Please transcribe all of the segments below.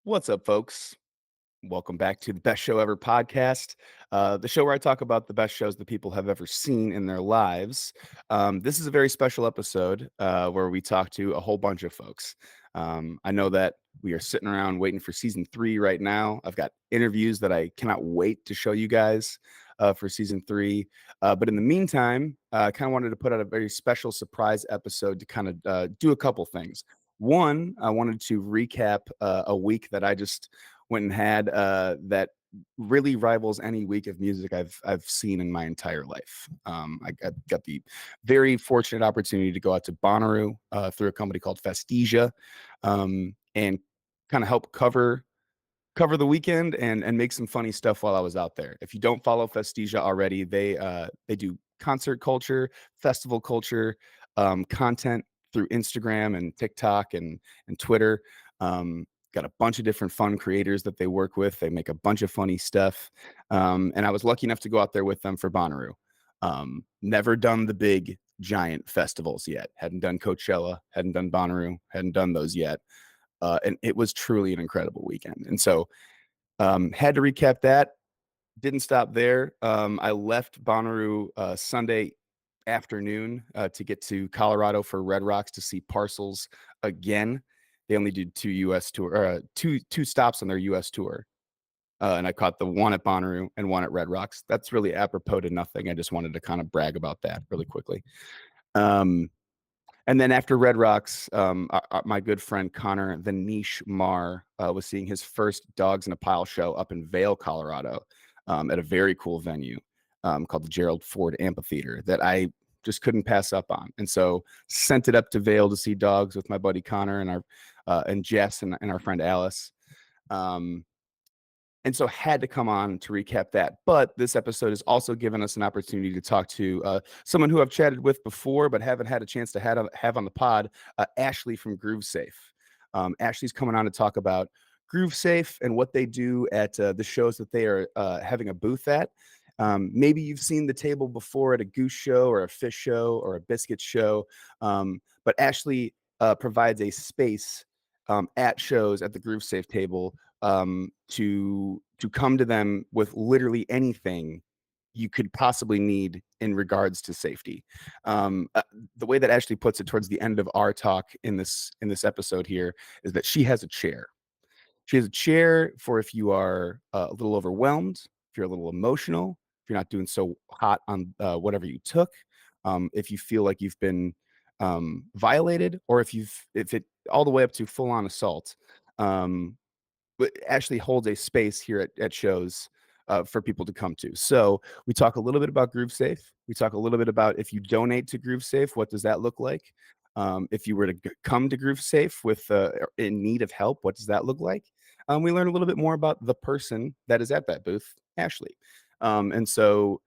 What's up, folks? Welcome back to the Best Show Ever podcast, the show where I talk about the best shows that people have ever seen in their lives. This is a very special episode where we talk to a whole bunch of folks. I know that we are sitting around waiting for season 3 right now. I've got interviews that I cannot wait to show you guys for season 3. But in the meantime, I kind of wanted to put out a very special surprise episode to kind of do a couple things. One, I wanted to recap a week that I just went and had that really rivals any week of music I've seen in my entire life. I got the very fortunate opportunity to go out to Bonnaroo through a company called Festesia, and kind of help cover the weekend and make some funny stuff while I was out there. If you don't follow Festesia already, they do concert culture, festival culture, content through Instagram and TikTok and Twitter. Got a bunch of different fun creators that they work with. They make a bunch of funny stuff. And I was lucky enough to go out there with them for Bonnaroo. Never done the big giant festivals yet. Hadn't done Coachella, hadn't done Bonnaroo, hadn't done those yet. And it was truly an incredible weekend. And so had to recap that. Didn't stop there. I left Bonnaroo Sunday afternoon to get to Colorado for Red Rocks to see Parcels again. They only did two stops on their U.S. tour, and I caught the one at Bonnaroo and one at Red Rocks. That's really apropos to nothing. I just wanted to kind of brag about that really quickly. Um, and then after Red Rocks, my good friend Connor the Niche Marr was seeing his first Dogs in a Pile show up in Vail, Colorado, at a very cool venue called the Gerald Ford Amphitheater that I just couldn't pass up on. And so sent it up to Vail to see Dogs with my buddy Connor and and Jess and our friend Alice. Um, and so had to come on to recap that. But this episode has also given us an opportunity to talk to someone who I've chatted with before, but haven't had a chance to have on the pod, Ashley from Groovesafe. Ashley's coming on to talk about Groovesafe and what they do at the shows that they are having a booth at. Maybe you've seen the table before at a goose show or a fish show or a biscuit show, but Ashley provides a space at shows at the Groovesafe table to come to them with literally anything you could possibly need in regards to safety. The way that Ashley puts it towards the end of our talk in this episode here is that she has a chair. She has a chair for if you are a little overwhelmed, if you're a little emotional, if you're not doing so hot on whatever you took, if you feel like you've been violated, or if it all the way up to full on assault. But Ashley holds a space here at shows for people to come to. So we talk a little bit about Groovesafe. We talk a little bit about if you donate to Groovesafe, what does that look like? If you were to come to Groovesafe with in need of help, what does that look like? We learn a little bit more about the person that is at that booth, Ashley. And so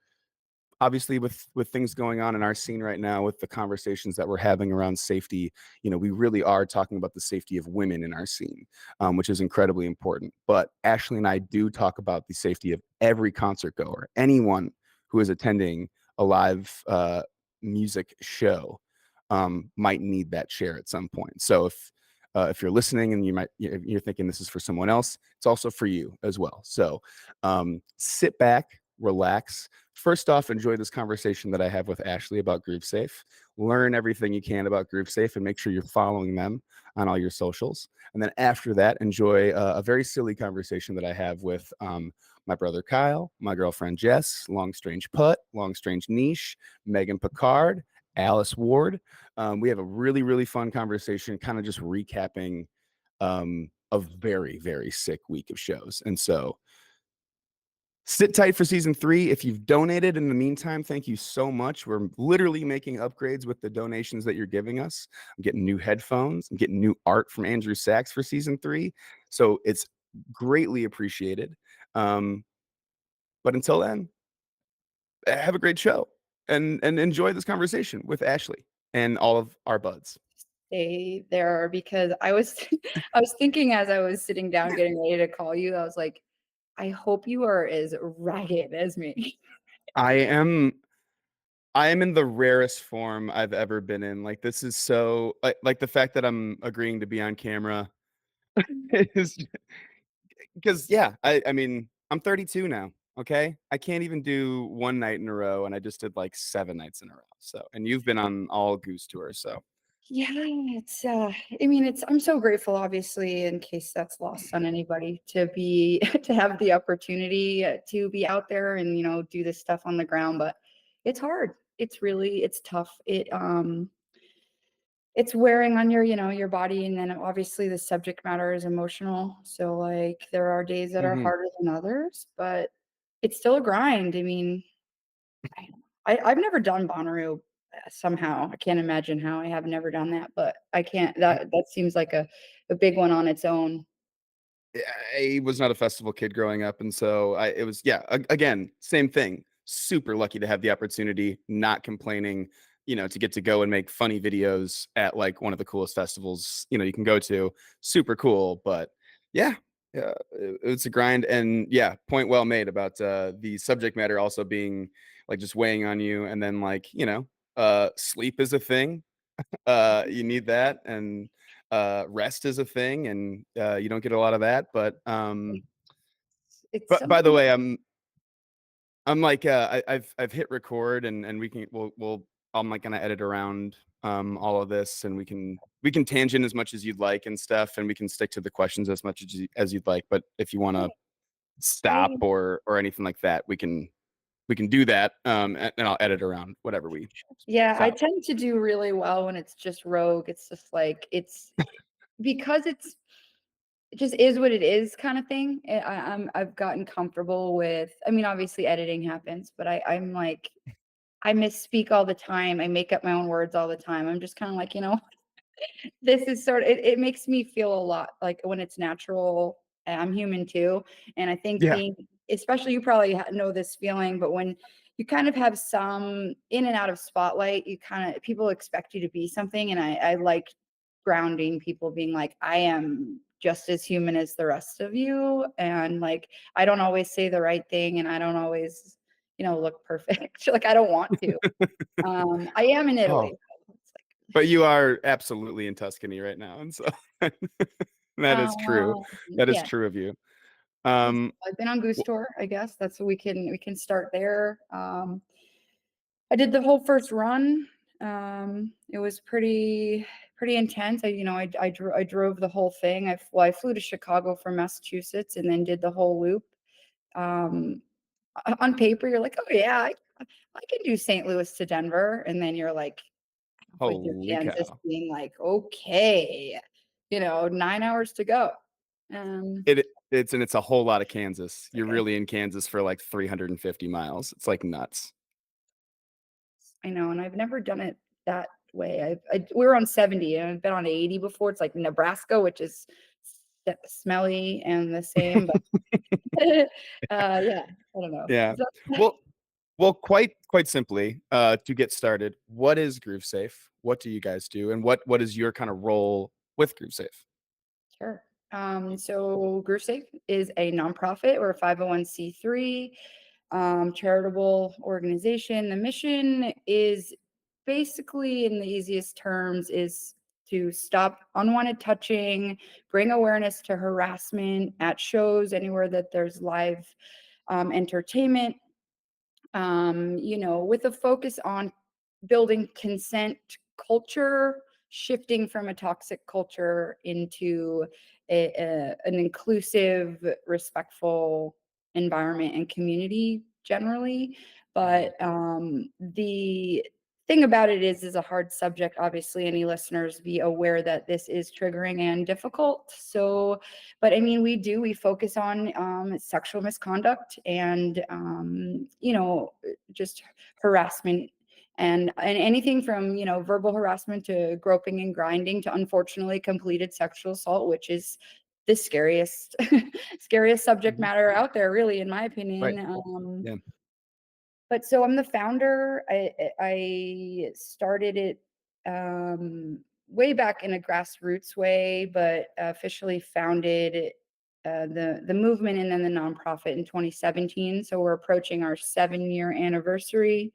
obviously with things going on in our scene right now, with the conversations that we're having around safety, we really are talking about the safety of women in our scene, which is incredibly important. But Ashley and I do talk about the safety of every concert goer, anyone who is attending a live music show might need that chair at some point. So if you're listening and you're thinking this is for someone else, it's also for you as well. So sit back, relax. First off, enjoy this conversation that I have with Ashley about Groovesafe. Learn everything you can about Groovesafe and make sure you're following them on all your socials. And then after that, enjoy a very silly conversation that I have with my brother Kyle, my girlfriend Jess, Long Strange Putt, Long Strange Niche, Megan Picard, Alice Ward. We have a really, really fun conversation, kind of just recapping a very, very sick week of shows. And so sit tight for season 3. If you've donated in the meantime, thank you so much. We're literally making upgrades with the donations that you're giving us. I'm getting new headphones. I'm getting new art from Andrew Sachs for season 3. So it's greatly appreciated. But until then, have a great show and enjoy this conversation with Ashley and all of our buds. Stay there because I was I was thinking as I was sitting down getting ready to call you, I was like, "I hope you are as ragged as me." I am in the rarest form I've ever been in. Like, this is so like the fact that I'm agreeing to be on camera is 'Cause yeah, I mean, I'm 32 now, okay? I can't even do 1 night in a row, and I just did, like, 7 nights in a row, so and you've been on all Goose Tour, so Yeah, it's, I mean, it's I'm so grateful, obviously, in case that's lost on anybody, to be to have the opportunity, to be out there and, do this stuff on the ground, but it's hard. It's tough. It's wearing on your body, and then obviously the subject matter is emotional. So, like, there are days that are Mhm. harder than others, but it's still a grind. I mean, I've never done Bonnaroo, somehow. I can't imagine how I have never done that, but I can't that seems like a big one on its own. I was not a festival kid growing up, and so I it was yeah, again, same thing. Super lucky to have the opportunity, not complaining, to get to go and make funny videos at like one of the coolest festivals, you can go to. Super cool, but yeah, yeah, it's a grind, and yeah, point well made about the subject matter also being like just weighing on you, and then like sleep is a thing, you need that, and rest is a thing, and you don't get a lot of that. It's But by the something. way, I'm like I've hit record, and we'll I'm like gonna edit around all of this, and we can tangent as much as you'd like and stuff, and we can stick to the questions as much as you'd like. But if you want to stop I or anything like that, we can do that, and I'll edit around whatever we Yeah, I stop. tend to do really well when it's just rogue. It's just like it's because it just is what it is kind of thing. I've gotten comfortable with. I mean, obviously editing happens, but I'm like I misspeak all the time. I make up my own words all the time. I'm just kind of like, this is it makes me feel a lot like when it's natural. I'm human too, and I think Yeah. being especially you probably know this feeling, but when you kind of have some in and out of spotlight, you kind of people expect you to be something, and I like grounding people, being like, I am just as human as the rest of you, and like I don't always say the right thing, and I don't always look perfect. Like I don't want to. I am in Oh, Italy. It's but you are absolutely in Tuscany right now, and so like, that is true. That is yeah. true of you. Yes, Um, I've been on Goose w Tour, I guess. That's what we can start there. I did the whole first run. It was pretty intense. I drove the whole thing. I flew to Chicago from Massachusetts and then did the whole loop. Um, on paper, you're like, oh yeah, I can do St. Louis to Denver, and then you're like halfway through Holy Kansas, cow. being like, okay, 9 hours to go. Um, It's a whole lot of Kansas. You're like I really in Kansas for, like, 350 miles. It's, like, nuts. I know, and I've never done it that way. We were on 70, and I've been on 80 before. It's like Nebraska, which is smelly and the same, but yeah, I don't know. Yeah. Is that Well well, quite simply, to get started, what is Groovesafe? What do you guys do? And what is your kinda role with Groovesafe? Sure. So Groovesafe is a nonprofit or a 501(c)(3) charitable organization. The mission is basically, in the easiest terms, is to stop unwanted touching, bring awareness to harassment at shows, anywhere that there's live entertainment, with a focus on building consent culture, shifting from a toxic culture into an inclusive, respectful environment and community generally. Mhm. But the thing about it is a hard subject. Obviously, any listeners be aware that this is triggering and difficult. So, but I mean, we focus on sexual misconduct and just harassment, and anything from verbal harassment to groping and grinding to unfortunately completed sexual assault, which is the scariest scariest subject Mhm. matter out there, really, in my Right. opinion. Yeah. But so I'm the founder. I started it way back in a grassroots way, but officially founded the movement and then the nonprofit in 2017. So we're approaching our 7-year anniversary.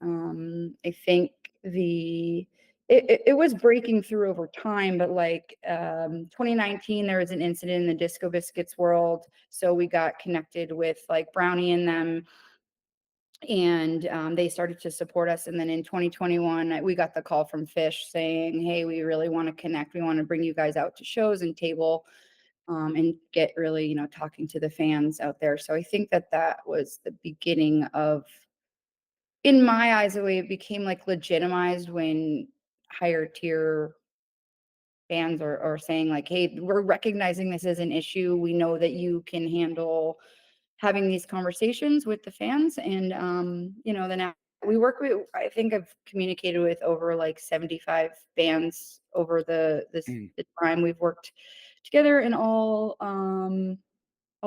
I think the it was breaking through over time, but like 2019, there was an incident in the Disco Biscuits world. So we got connected with like Brownie and them, and they started to support us. And then in 2021, we got the call from Fish saying, "Hey, we really want to connect. We want to bring you guys out to shows and table and get really, talking to the fans out there." So I think that that was the beginning of, in my eyes, the way it became like legitimized when higher tier fans are saying like, "Hey, we're recognizing this as an issue. We know that you can handle having these conversations with the fans." And then we work with, I think I've communicated with over like 75 bands over Mm, the time we've worked together, in all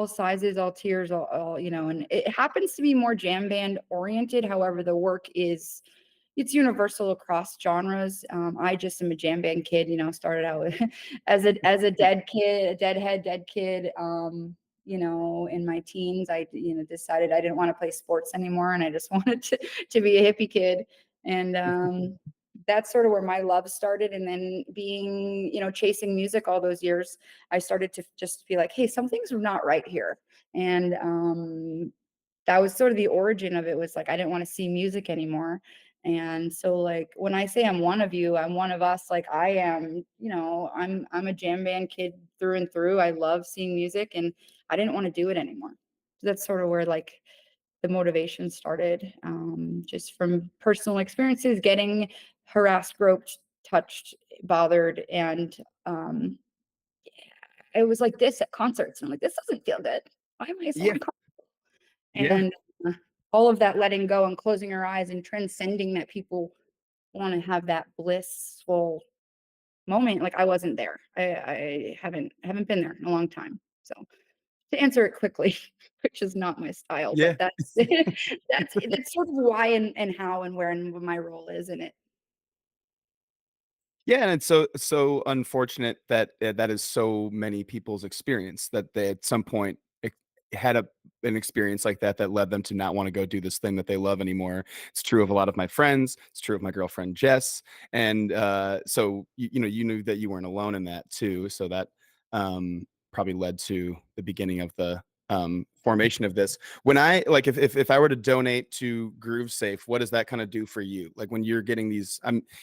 sizes, all tiers, all, and it happens to be more jam band oriented. However, the work is, it's universal across genres. I just am a jam band kid, started out with as a dead kid. In my teens, I decided I didn't want to play sports anymore, and I just wanted to be a hippie kid. And that's sort of where my love started. And then being, chasing music all those years, I started to just be like, hey, something's not right here. And that was sort of the origin of it, was like I didn't want to see music anymore. And so like when I say I'm one of you, I'm one of us, like I am, I'm a jam band kid through and through. I love seeing music, and I didn't want to do it anymore. So that's sort of where like the motivation started, just from personal experiences, getting harassed, groped, touched, bothered. And it was like this at concerts. And I'm like, this doesn't feel good. Why am I so yeah, uncomfortable? yeah, And all of that letting go and closing your eyes and transcending that people want to have that blissful moment. Like I wasn't there. I haven't been there in a long time. So to answer it quickly, which is not my style, but yeah. that's that's sort of why and how and where and what my role is in it. Yeah, and it's so unfortunate that that is so many people's experience, that they at some point had an experience like that that led them to not want to go do this thing that they love anymore. It's true of a lot of my friends. It's true of my girlfriend Jess, and so you knew that you weren't alone in that too. So that probably led to the beginning of the formation of this. When I like, if I were to donate to Groovesafe, what does that kind of do for you? Like when you're getting these,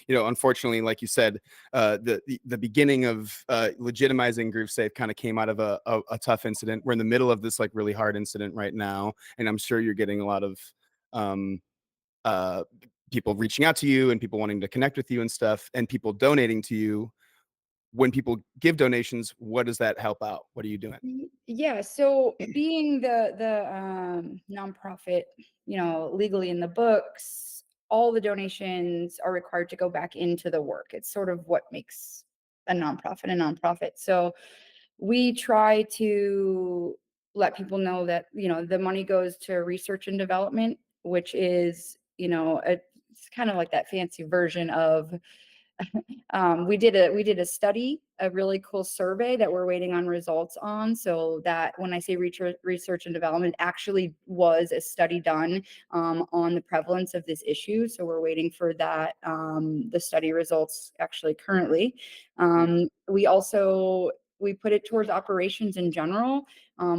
unfortunately, like you said, the beginning of legitimizing Groovesafe kind of came out of a tough incident. We're in the middle of this like really hard incident right now, and I'm sure you're getting a lot of um, uh, people reaching out to you and people wanting to connect with you and stuff, and people donating to you. When people give donations, what does that help out? What are you doing? Yeah, so being the nonprofit, legally in the books, all the donations are required to go back into the work. It's sort of what makes a nonprofit a nonprofit. So we try to let people know that, the money goes to research and development, which is, it's kind of like that fancy version of, we did a study, a really cool survey that we're waiting on results on. So that when I say research and development, actually was a study done on the prevalence of this issue. So we're waiting for that, the study results actually currently. We put it towards operations in general.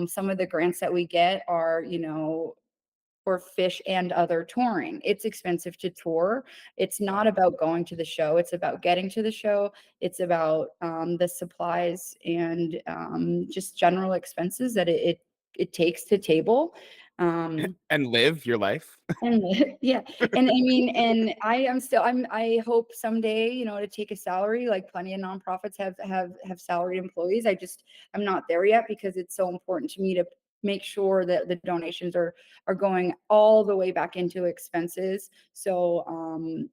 Some of the grants that we get are, for Fish and other touring. It's expensive to tour. It's not about going to the show. It's about getting to the show. It's about the supplies and just general expenses that it takes to table. Um, And live your life. and yeah, and I mean, and I hope someday, to take a salary, like plenty of nonprofits have salaried employees. I'm not there yet because it's so important to me to make sure that the donations are going all the way back into expenses. So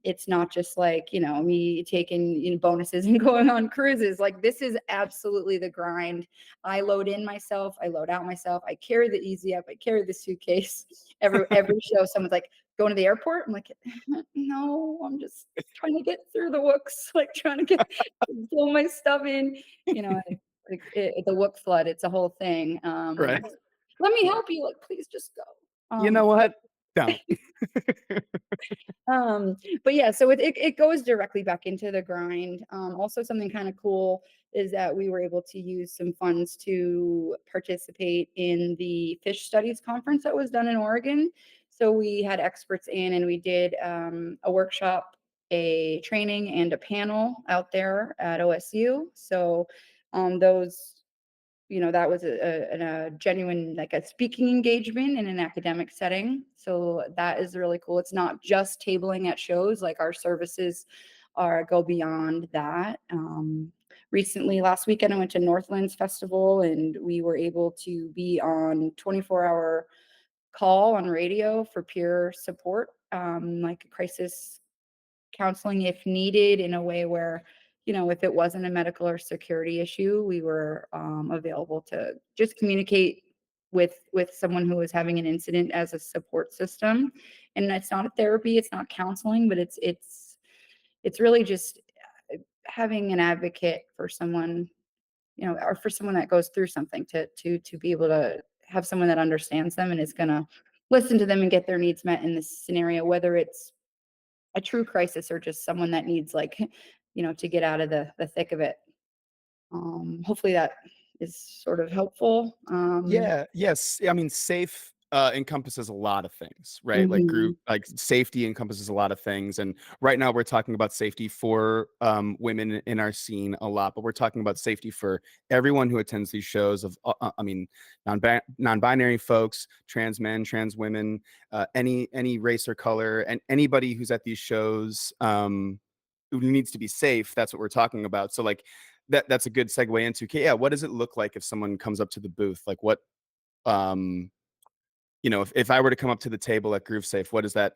it's not just like, me taking, bonuses and going on cruises. Like this is absolutely the grind. I load in myself, I load out myself, I carry the easy up, I carry the suitcase. Every show, someone's like, going to the airport. I'm like, no, I'm just trying to get through the wooks, like trying to pull my stuff in. The wook flood. It's a whole thing. Right. Let me help you. Like, please just go. You know So what? Don't. Um, but yeah, so it goes directly back into the grind. Also something kind of cool is that we were able to use some funds to participate in the fish studies conference that was done in Oregon. So we had experts in and we did a workshop, a training, and a panel out there at OSU. So those that was a genuine, like a speaking engagement in an academic setting. So that is really cool. It's not just tabling at shows, like our services are go beyond that. Recently, last weekend, I went to Northlands Festival and we were able to be on 24-hour call on radio for peer support, like crisis counseling if needed in a way where, if it wasn't a medical or security issue, we were available to just communicate with someone who was having an incident as a support system. And it's not a therapy, it's not counseling, but it's really just having an advocate for someone, or for someone that goes through something to be able to have someone that understands them and is going to listen to them and get their needs met in this scenario, whether it's a true crisis or just someone that needs like, to get out of the thick of it. Hopefully that is sort of helpful. Yeah, yes. I mean, safe, encompasses a lot of things, right? Like Mhm. safety encompasses a lot of things, and right now we're talking about safety for, women in our scene a lot, but we're talking about safety for everyone who attends these shows of, I mean, non-binary folks, trans men, trans women, any race or color, and anybody who's at these shows, who needs to be safe. That's what we're talking about. So, like, that's a good segue into, okay, yeah, what does it look like if someone comes up to the booth? Like, um, if I were to come up to the table at Groovesafe, what does that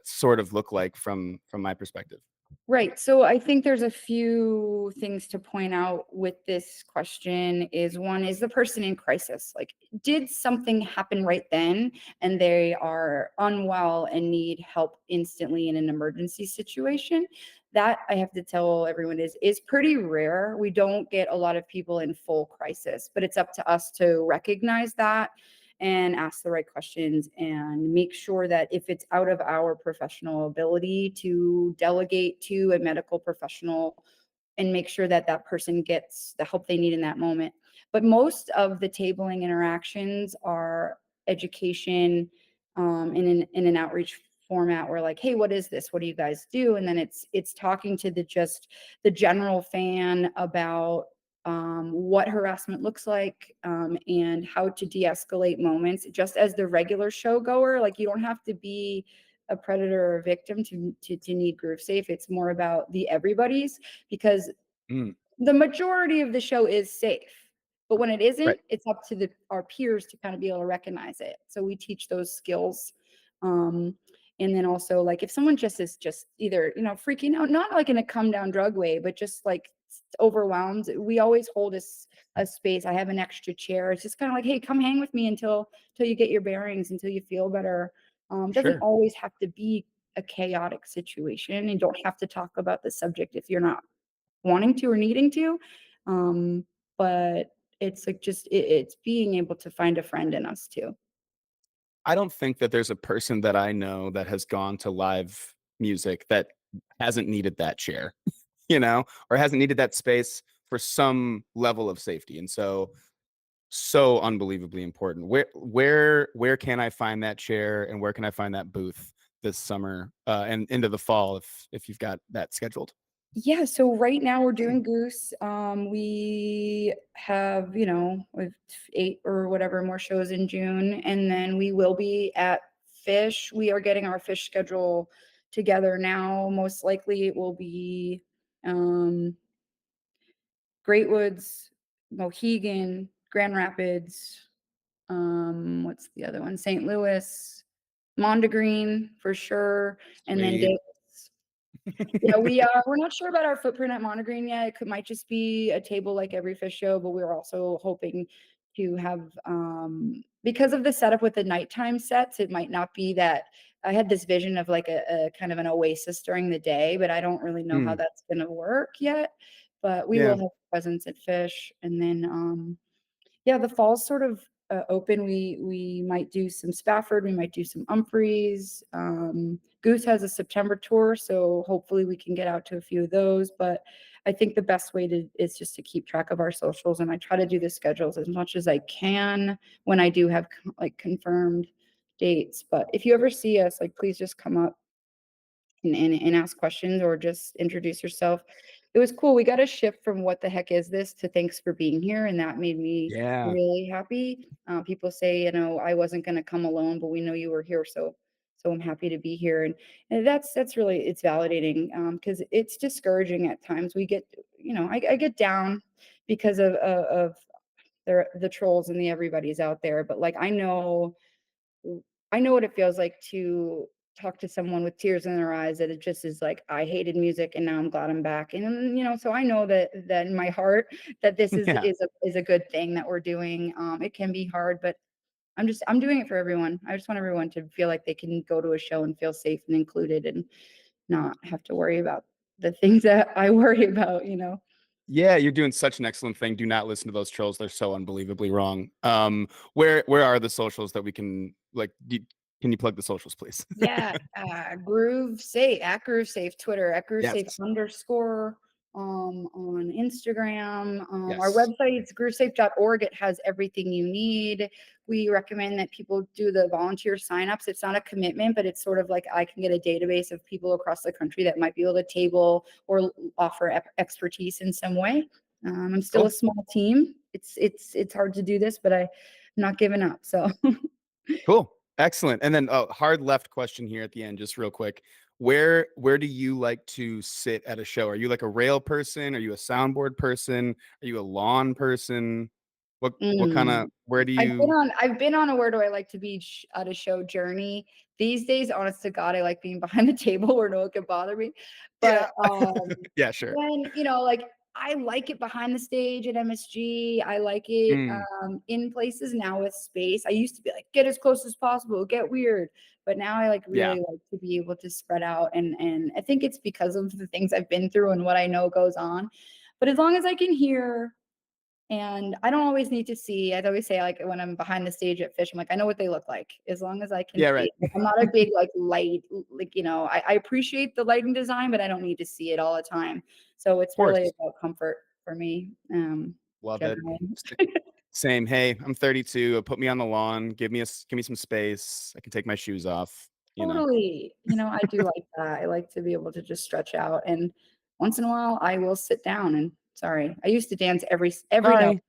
sort of look like from my perspective? Right. So I think there's a few things to point out with this question. Is one, is the person in crisis? Like, did something happen right then and they are unwell and need help instantly in an emergency situation? That, I have to tell everyone, is pretty rare. We don't get a lot of people in full crisis, but it's up to us to recognize that and ask the right questions and make sure that if it's out of our professional ability to delegate to a medical professional and make sure that that person gets the help they need in that moment. But most of the tabling interactions are education, in an outreach format where, like, hey, what is this, what do you guys do? And then it's talking to the general fan about what harassment looks like, and how to de-escalate moments. Just as the regular show goer, like, you don't have to be a predator or a victim to need Groovesafe. It's more about the everybody's, because Mm, the majority of the show is safe. But when it isn't, right. it's up to our peers to kind of be able to recognize it. So we teach those skills. Um, and then also, like, if someone just is just either, freaking out, not like in a come down drug way, but just like overwhelmed, we always hold a space. I have an extra chair. It's just kind of like, hey, come hang with me until you get your bearings, until you feel better. Doesn't Sure. always have to be a chaotic situation. And don't have to talk about the subject if you're not wanting to or needing to. Um, but it's like just it's being able to find a friend in us too. I don't think that there's a person that I know that has gone to live music that hasn't needed that chair, or hasn't needed that space for some level of safety. And so unbelievably important. Where can I find that chair and where can I find that booth this summer, and into the fall if you've got that scheduled? Yeah, so right now we're doing Goose. We have, we've 8 or whatever more shows in June, and then we will be at Fish. We are getting our Fish schedule together now. Most likely it will be um Great Woods, Mohegan, Grand Rapids, what's the other one? St. Louis, Mondegreen for sure, and then Sweet. Dallas. Yeah, we're not sure about our footprint at Mondegreen yet. Might just be a table like every Fish show, but we're also hoping to have, because of the setup with the nighttime sets, it might not be that. I had this vision of like a kind of an oasis during the day, but I don't really know how Mm, that's gonna work yet. But we will yeah. have presence at Fish, and then, yeah, the fall's sort of open. We might do some Spafford, we might do some Humphreys. Goose has a September tour, so hopefully we can get out to a few of those. But I think the best way to is just to keep track of our socials, and I try to do the schedules as much as I can when I do have like confirmed dates. But if you ever see us, like please just come up and ask questions or just introduce yourself. It was cool. We got a shift from what the heck is this to thanks for being here. And that made me Yeah. really happy. People say, you know, I wasn't going to come alone, but we know you were here. So I'm happy to be here. And that's really, it's validating because it's discouraging at times. We get, you know, I get down because of the trolls and the everybody's out there. But like, I know what it feels like to talk to someone with tears in their eyes that it just is like, I hated music and now I'm glad I'm back. And you know, so I know that in my heart that this is Yeah. is a good thing that we're doing. It can be hard, but I'm doing it for everyone. I just want everyone to feel like they can go to a show and feel safe and included and not have to worry about the things that I worry about, you know. Yeah, you're doing such an excellent thing. Do not listen to those trolls. They're so unbelievably wrong. Where are the socials that we can like can you plug the socials, please? Yeah, Groovesafe at Groovesafe, Twitter at Groovesafe Yes. underscore on Instagram. Our Yes. website is groovesafe.org. It has everything you need. We recommend that people do the volunteer signups. It's not a commitment, but it's sort of like I can get a database of people across the country that might be able to table or offer expertise in some way. I'm still a Cool. small team. It's hard to do this, but I'm not giving up. So Cool. Excellent. And then a hard left question here at the end, just real quick. Where do you like to sit at a show? Are you like a rail person? Are you a soundboard person? Are you a lawn person? What kind of Mm. where do you I've been on a where do I like to be at a show journey. These days, honest to God, I like being behind the table where no one can bother me. Yeah. But Yeah, sure. when you know, like I like it behind the stage at MSG. I like it Mm, in places now with space. I used to be like, get as close as possible, get weird. But now I like yeah. really like to be able to spread out and I think it's because of the things I've been through and what I know goes on. But as long as I can hear and I don't always need to see. I'd always say, like, when I'm behind the stage at Fish, I'm like, I know what they look like as long as I can Yeah, see. right. Like, I'm not a big like light, like, you know, I appreciate the lighting design, but I don't need to see it all the time. So Of it's really course. about comfort for me, Love it. generally. Same. Hey, I'm 32. Put me on the lawn. Give me some space. I can take my shoes off, you know. Totally. You know, I do like that. I like to be able to just stretch out. And once in a while, I will sit down and sorry, I used to dance every note, Sorry.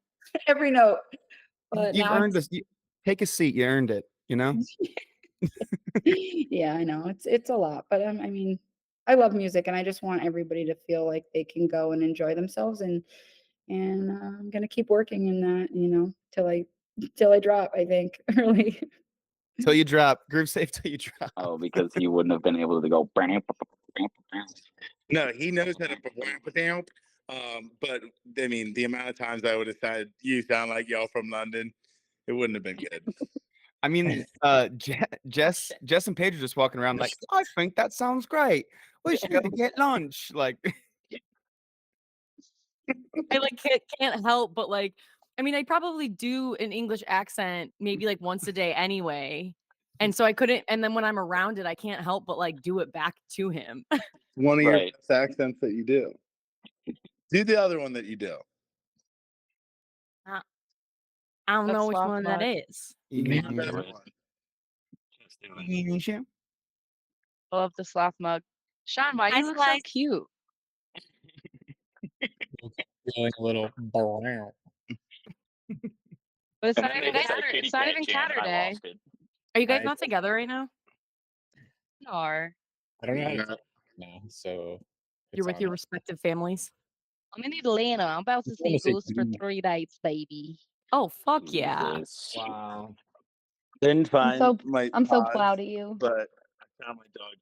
every note, but You've now earned it's this. Take a seat. You earned it, you know? Yeah, I know. It's a lot, but, I mean, I love music, and I just want everybody to feel like they can go and enjoy themselves, and I'm gonna keep working in that, you know, till I drop, I think, really. Till you drop. Groovesafe till you drop. Oh, because he wouldn't have been able to go. No, he knows how to perform with him. But I mean, the amount of times I would have said, "You sound like y'all from London," it wouldn't have been good. I mean, Jess and Paige are just walking around like, I think that sounds great. We should go get lunch. Like, I like can't help but like I mean I probably do an English accent maybe like once a day anyway. And so I couldn't and then when I'm around it I can't help but like do it back to him. One of your Right. best accents that you do. Do the other one that you do. I I don't That's know which soft one that mud. is. The do best it. one. Just do it. I love the sloth mug. Sean, why do Hi you look so Slice. cute? Feeling a little brown. But it's And not then even they just Catter, said kitty it's not cat even jam, and I Catterday. lost it. Are you guys I not together right now? No. I don't know how to No. talk now, so You're it's with on your us. respective families? I'm in Atlanta. I'm about to I wanna see say Goose for you. 3 nights, baby. Oh fuck yeah. Jesus. Wow. Didn't find so my I'm so pods, proud of you. but I found my dog.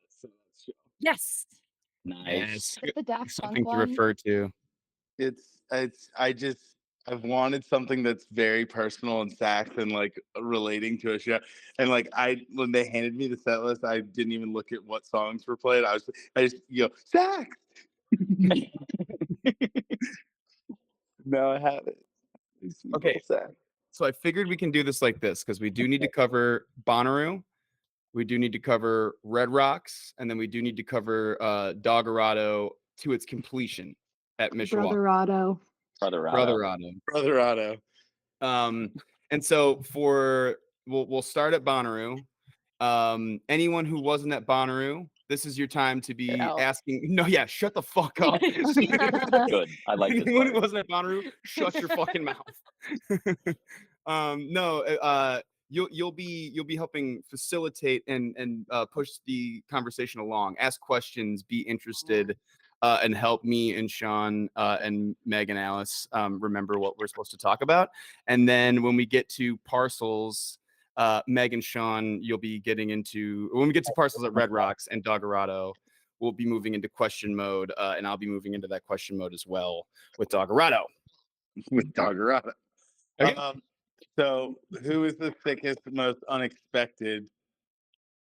So that's chill. Yes. Nice. It's the Daft Punk something to one. refer to. I've wanted something that's very personal and sax and like relating to a show. And like when they handed me the set list, I didn't even look at what songs were played. I just sax. Now I have it. Makes me Okay. feel sad. So I figured we can do this like this because we do need to cover Bonnaroo, we do need to cover Red Rocks, and then we do need to cover Doggerado to its completion at Mishawaka. Brotherado. Brother Otto. Brotherado. Brother Otto. And so we'll start at Bonnaroo. Anyone who wasn't at Bonnaroo, this is your time to be out. asking. No, yeah, shut the fuck up. Good. I like this Anyone who part. wasn't at Bonnaroo, shut your fucking mouth. You'll be helping facilitate and push the conversation along. Ask questions, be interested, and help me and Sean and Meg and Alice remember what we're supposed to talk about. And then when we get to parcels, Meg and Sean, you'll be getting into when we get to parcels at Red Rocks and Doggerado, we'll be moving into question mode, and I'll be moving into that question mode as well with Doggerado. With Doggerado. Okay. So who is the sickest, most unexpected?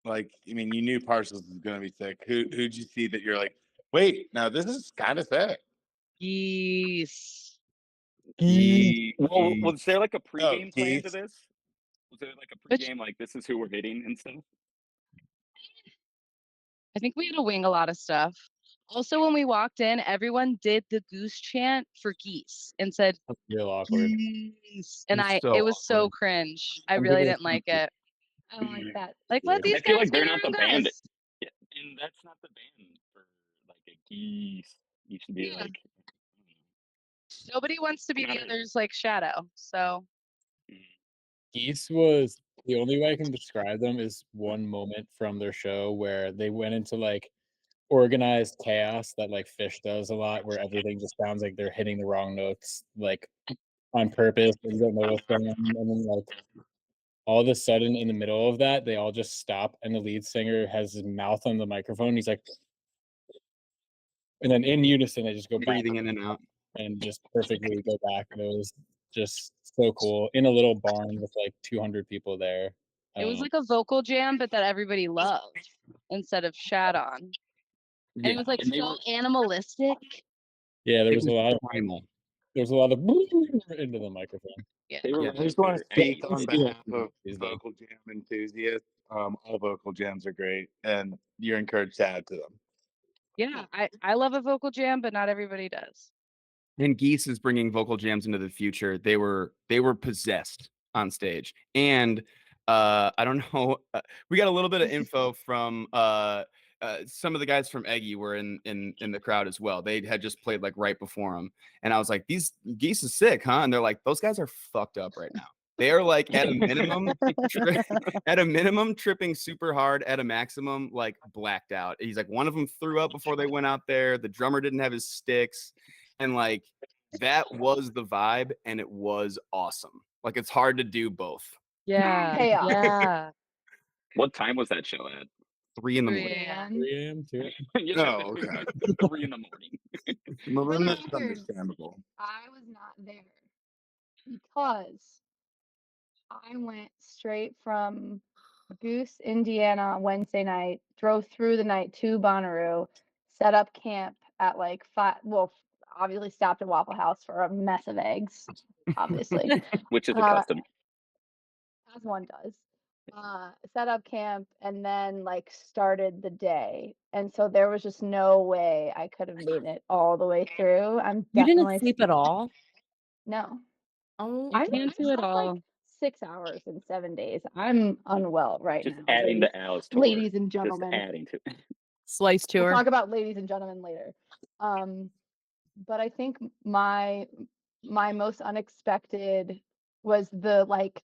Like, I mean, you knew Parcels was gonna be sick. Who'd you see that you're like, wait, now this is kind of sick? Geese. Well, was there like a pregame plan to geese. this? Was there like a Which- pregame, like this is who we're hitting and stuff? I think we had to wing a lot of stuff. Also, when we walked in, everyone did the goose chant for geese and said That's real awkward. geese. And It's so it was so awkward. cringe. I I'm really gonna didn't like it. I don't like that. Like, let Yeah. these I feel guys like they're be not their the own band. guys. Yeah, and that's not the band for like a geese. You should be Yeah. like, Nobody wants to be the Not it. other's like shadow. So Geese was the only way I can describe them is one moment from their show where they went into like organized chaos that like Fish does a lot, where everything just sounds like they're hitting the wrong notes like on purpose and you don't know what's going on. And then like all of a sudden in the middle of that, they all just stop and the lead singer has his mouth on the microphone. He's like, and then in unison they just go back Breathing in and out. and just perfectly go back. And it was just so cool in a little barn with like 200 people there. it was like a vocal jam, but that everybody loved instead of shat on. And it was like and they so were- animalistic. yeah, there It was a lot of primal. into the microphone. They were Yeah. I just want to really speak good. on And behalf of Is that- vocal jam enthusiasts. All vocal jams are great, and you're encouraged to add to them. Yeah, I love a vocal jam, but not everybody does. And Geese is bringing vocal jams into the future. They were possessed on stage, and I don't know. We got a little bit of info from some of the guys from Eggy were in the crowd as well. They had just played like right before him, and I was like, "These Geese is sick, huh?" And they're like, "Those guys are fucked up right now. They are like at a minimum, tripping super hard. At a maximum, like blacked out." He's like, one of them threw up before they went out there. The drummer didn't have his sticks. And like that was the vibe, and it was awesome. Like it's hard to do both. Yeah. Chaos. Yeah. What time was that show at? 3 in the 3 morning. a.m. 3 a.m. too. You Oh, know, okay. 3 in the morning. Well, then the that's record, understandable. I was not there because I went straight from Goose, Indiana, Wednesday night, drove through the night to Bonnaroo, set up camp at like 5. Well, obviously stopped at Waffle House for a mess of eggs, obviously, Which is a Uh, custom. as one does. Set up camp and then like started the day. And so there was just no way I could have made it all the way through. I'm You definitely didn't sleep at all? No. Oh, You I can't do it slept all. like 6 hours in 7 days. I'm unwell right Just now. adding ladies, to Alice tour. ladies and Just gentlemen. adding to slice We'll tour. talk about ladies and gentlemen later. But I think my most unexpected was the like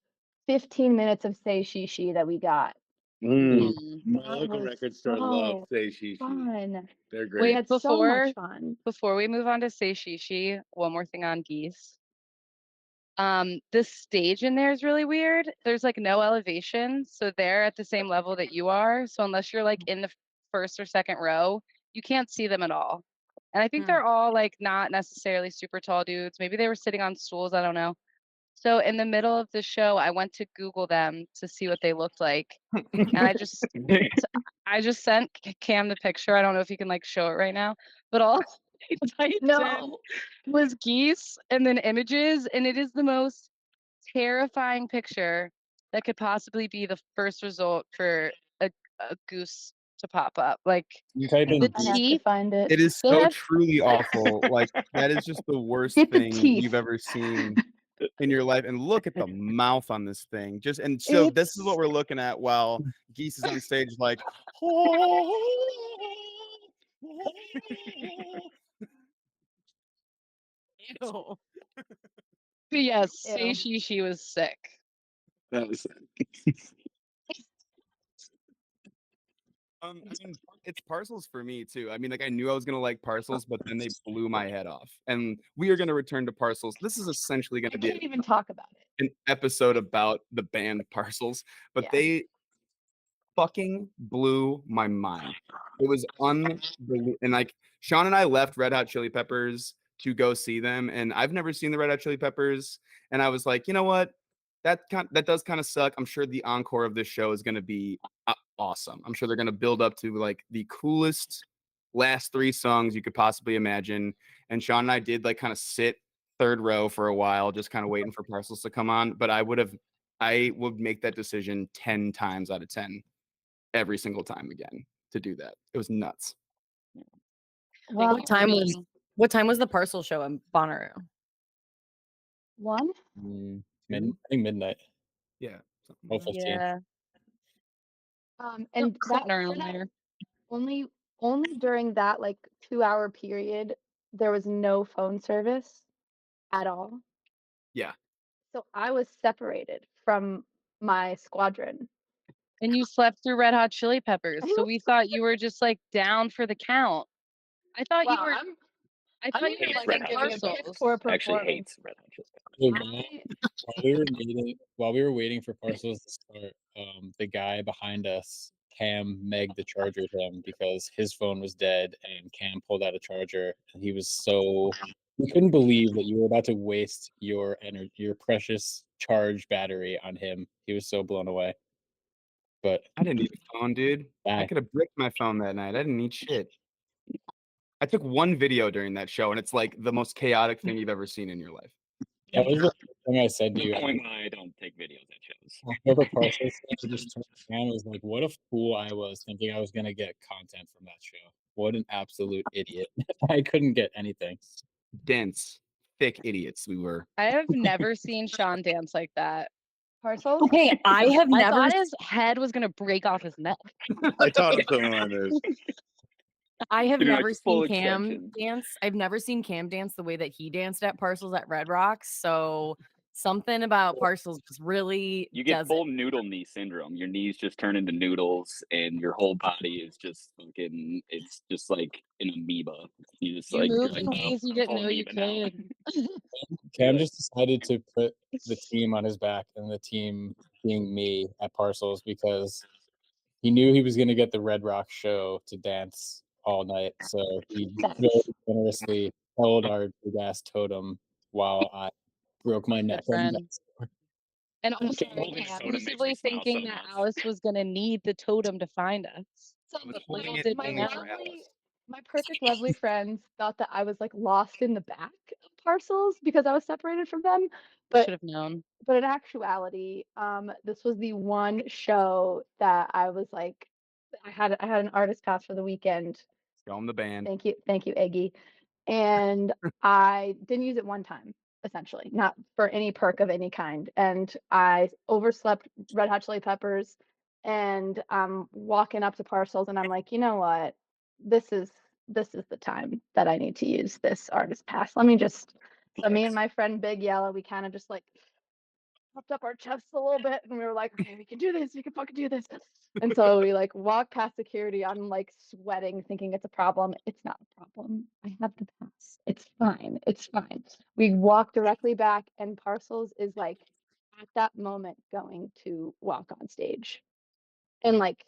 15 minutes of say she that we got. Mm. My That local was record store loves so Say She. Fun. They're We great. had so much fun. Before we move on to Say Shishi, one more thing on geese. The stage in there is really weird. There's like no elevation, so they're at the same level that you are. So unless you're like in the first or second row, you can't see them at all. And I think Hmm. they're all like not necessarily super tall dudes. Maybe they were sitting on stools, I don't know. So in the middle of the show, I went to Google them to see what they looked like. And I just sent Cam the picture. I don't know if you can like show it right now, but all I typed in No. was geese and then images, and it is the most terrifying picture that could possibly be the first result for a goose to pop up. Like You type in the I have to teeth, find it. It is they so have truly awful. Like, that is just the worst Get the thing teeth. you've ever seen in your life. And look at the mouth on this thing. And so this is what we're looking at while Geese is on stage, like, Ew. But yes, say Ew. she was sick. That was I mean, it's Parcels for me too. I mean, like, I knew I was gonna like Parcels, but then they blew my head off. And we are gonna return to Parcels. This is essentially I gonna be can't even talk about it. an episode about the band Parcels, but Yeah. they fucking blew my mind. It was unbelievable. And like, Sean and I left Red Hot Chili Peppers to go see them, and I've never seen the Red Hot Chili Peppers. And I was like, you know what? That does kind of suck. I'm sure the encore of this show is going to be awesome. I'm sure they're going to build up to like the coolest last 3 songs you could possibly imagine. And Sean and I did like kind of sit third row for a while, just kind of waiting for Parcels to come on. But I would make that decision 10 times out of 10 every single time again to do that. It was nuts. Well, What time was the Parcel show in Bonnaroo? 1? I think midnight. Yeah. Something Oh, like that. 15. Yeah. And that Something around for that there. only during that like 2-hour period, there was no phone service at all. Yeah. So I was separated from my squadron. And you slept through Red Hot Chili Peppers, I so was we thought you were just like down for the count. I thought you Wow, were. I'm I I'm thought you even were like Red missing Hot Chili giving a piss Parcels. poor Actually performance. hates Red Hot Chili Peppers. While we were waiting for Parcels to start, the guy behind us, Cam, Meg the chargered him because his phone was dead, and Cam pulled out a charger, and he couldn't believe that you were about to waste your precious charge battery on him. He was so blown away. But I didn't need a phone, dude. I bye. could have bricked my phone that night. I didn't need shit. I took one video during that show, and it's like the most chaotic thing you've ever seen in your life. That was the thing I said to The you. point when I don't take videos at shows. After the Parcels thing, I just turned to Cam and was like, "What a fool I was thinking I was gonna get content from that show. What an absolute idiot! I couldn't get anything." Dense, thick idiots we were. I have never seen Sean dance like that. Parcels? Okay, I have I never thought his head was gonna break off his neck. I taught him some of my moves. I have You're like never full seen Cam extension. dance. I've never seen Cam dance the way that he danced at Parcels at Red Rocks. So something about Parcels just really You get does full it. noodle knee syndrome. Your knees just turn into noodles, and your whole body is just fucking. It's just like an amoeba. You just You like you're moved like, in oh, ways you I'm didn't full know you amoeba now. could. Cam just decided to put the team on his back, and the team being me at Parcels, because he knew he was going to get the Red Rock show to dance all night. So he very generously held our big ass totem while I broke my Good neck on the friend. dance floor. And also Holding a soda makes me exclusively smile thinking so that much. Alice was gonna need the totem to find us. So I was But holding little it did my we only know. for lovely, Alice. my perfect lovely friends thought that I was like lost in the back of Parcels because I was separated from them. Should But have known. in actuality, this was the one show that I was like, I had an artist pass for the weekend. Show him the band. Thank you, Eggy. And I didn't use it one time, essentially, not for any perk of any kind. And I overslept Red Hot Chili Peppers, and I'm walking up to Parcels, and I'm like, you know what? This is the time that I need to use this artist pass. Let me just. So me and my friend Big Yellow, we kind of just like puffed up our chests a little bit, and we were like, okay, we can do this. We can fucking do this. And so we like walk past security. I'm like sweating, thinking it's a problem. It's not a problem. I have the pass. It's fine. It's fine. We walk directly back, and Parcels is like at that moment going to walk on stage. And like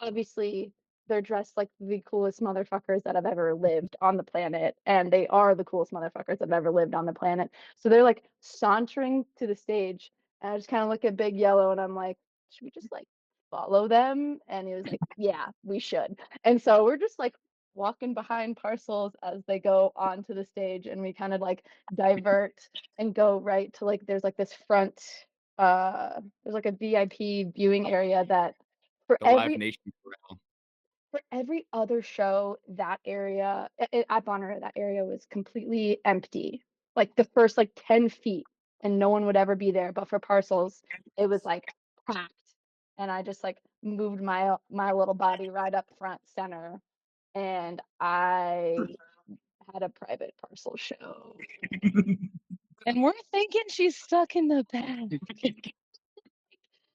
obviously they're dressed like the coolest motherfuckers that have ever lived on the planet, and they are the coolest motherfuckers that have ever lived on the planet. So they're like sauntering to the stage, and I just kind of look at Big Yellow, and I'm like, should we just like follow them? And he was like, yeah, we should. And so we're just like walking behind Parcels as they go onto the stage, and we kind of like divert and go right to like there's like this front there's like a VIP viewing area that for The Live every Nation corral. for every other show, that area at Bonnaroo, that area was completely empty. Like the first like 10 feet, and no one would ever be there. But for Parcels, it was like packed. And I just like moved my little body right up front center, and I had a private Parcel show. And we're thinking she's stuck in the back.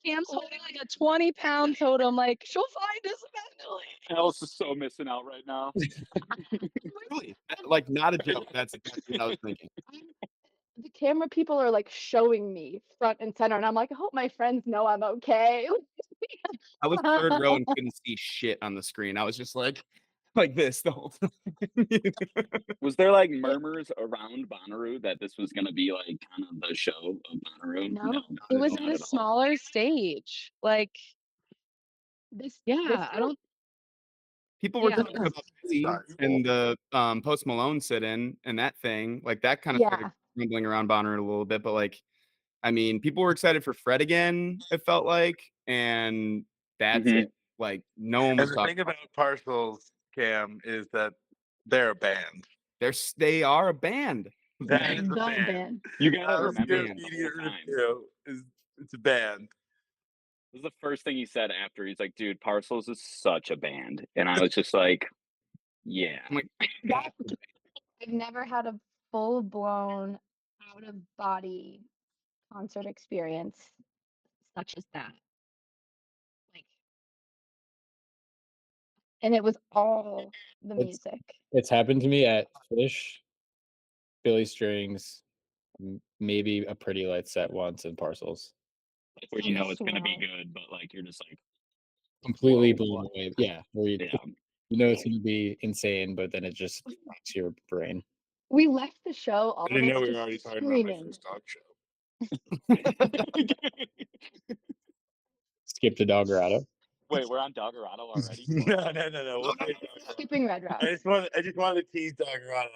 Cam's holding like a 20-pound totem, like she'll find us eventually. Alice is so missing out right now. Really, like not a joke. That's exactly what I was thinking. The camera people are like showing me front and center, and I'm like, I hope my friends know I'm okay. I was third row and couldn't see shit on the screen. I was just like this the whole time. Was there like murmurs around Bonnaroo that this was gonna be like kind of the show of Bonnaroo? No, not It at was all, in not a at all. smaller stage. Like, this yeah, I don't. People were Yeah. talking about Busy and the Post Malone sit-in and that thing. Like that kind of Yeah. started rumbling around Bonnaroo a little bit, but like I mean, people were excited for Fred again, it felt like, and that's Mhm. it. Like no one was And the talking thing about Parcels, Cam, is that they're a band. they are a band. That is a The band. band. You gotta That was remember your the immediate whole time. review. It's a band. This is the first thing he said after. He's like, "Dude, Parcels is such a band," and I was just like, "Yeah." I'm like, That I've never had a full blown out of body concert experience such as that. Like, and it was all the It's music. it's happened to me at Fish, Billy Strings, maybe a Pretty Light Set once, and Parcels. Like where I you know it's gonna be swear. good, but like you're just like, Completely "Whoa, blown what?" away. Yeah, where Yeah. you know it's gonna be insane, but then it just rocks your brain. We left the show, all I of didn't us know we were just already talking about my screaming. first dog show. Skip to Doggerado. Wait, we're on Doggerado already? No. We'll say Doggerado. Skipping Red Rock. I just wanted to tease Doggerado.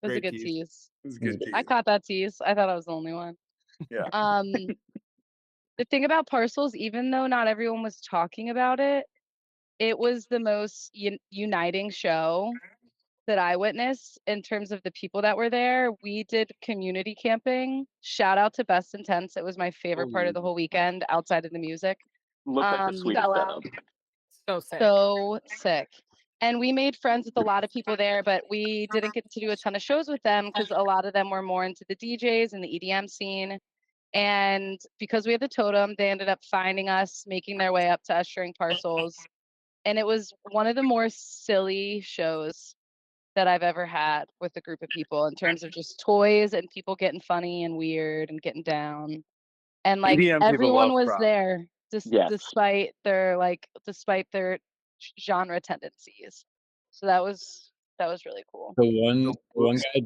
That's a Great good tease. tease. It was a good good. tease. I caught that tease. I thought I was the only one. Yeah. The thing about Parcels, even though not everyone was talking about it, it was the most uniting show that I witnessed in terms of the people that were there. We did community camping. Shout out to Best Intense. It was my favorite part of the whole weekend outside of the music. Looked like the sweetest Fell setup. out. So sick. So sick. And we made friends with a lot of people there, but we didn't get to do a ton of shows with them because a lot of them were more into the DJs and the EDM scene. And because we had the totem, they ended up finding us, making their way up to ushering Parcels. And it was one of the more silly shows that I've ever had with a group of people in terms of just toys and people getting funny and weird and getting down. And like EDM people everyone love was prop. there Yes. despite their genre tendencies. So that was really cool. The one guy,